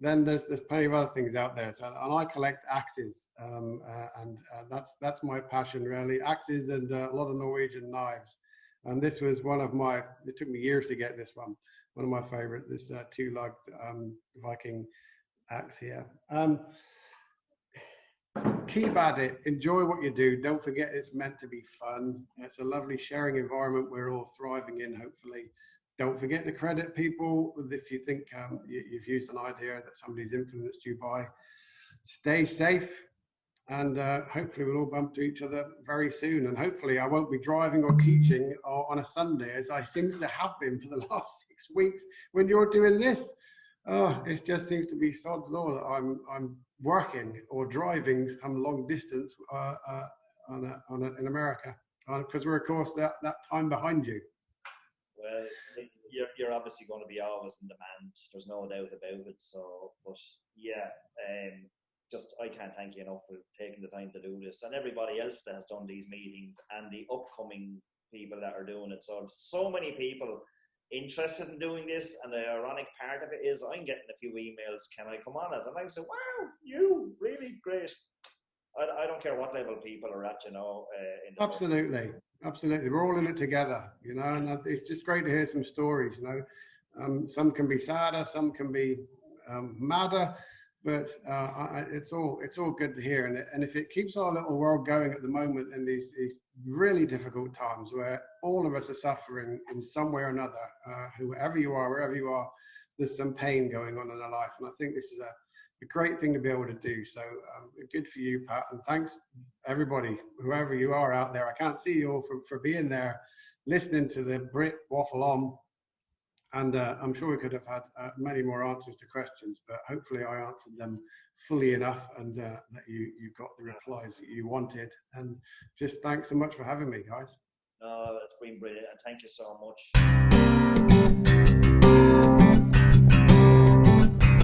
then there's plenty of other things out there. So, and I collect axes, and that's my passion really. Axes and a lot of Norwegian knives. And this was one of my. It took me years to get this one. One of my favorite. This two-lugged Viking axe here. Keep at it. Enjoy what you do. Don't forget it's meant to be fun. It's a lovely sharing environment we're all thriving in, hopefully. Don't forget to credit people if you think you've used an idea that somebody's influenced you by. Stay safe, and hopefully we'll all bump to each other very soon. And hopefully I won't be driving or teaching on a Sunday, as I seem to have been for the last 6 weeks when you're doing this. Oh, it just seems to be sod's law that I'm working or driving some long distance in America, because we're of course that time behind you. Well, you're obviously going to be always in demand. There's no doubt about it. So, but yeah, just I can't thank you enough for taking the time to do this, and everybody else that has done these meetings, and the upcoming people that are doing it. So many people interested in doing this, and the ironic part of it is I'm getting a few emails, can I come on it? And I say, wow, you really great. I don't care what level people are at, you know. Absolutely. We're all in it together, you know, and it's just great to hear some stories, you know. Some can be sadder, some can be madder, but it's all good to hear. And if it keeps our little world going at the moment in these really difficult times where all of us are suffering in some way or another, whoever you are, wherever you are, there's some pain going on in our life. And I think this is a great thing to be able to do. So good for you, Pat, and thanks everybody, whoever you are out there. I can't see you all for being there, listening to the Brit waffle on, and I'm sure we could have had many more answers to questions, but hopefully I answered them fully enough, and that you got the replies that you wanted. And just thanks so much for having me, guys. No, it's been brilliant, and thank you so much.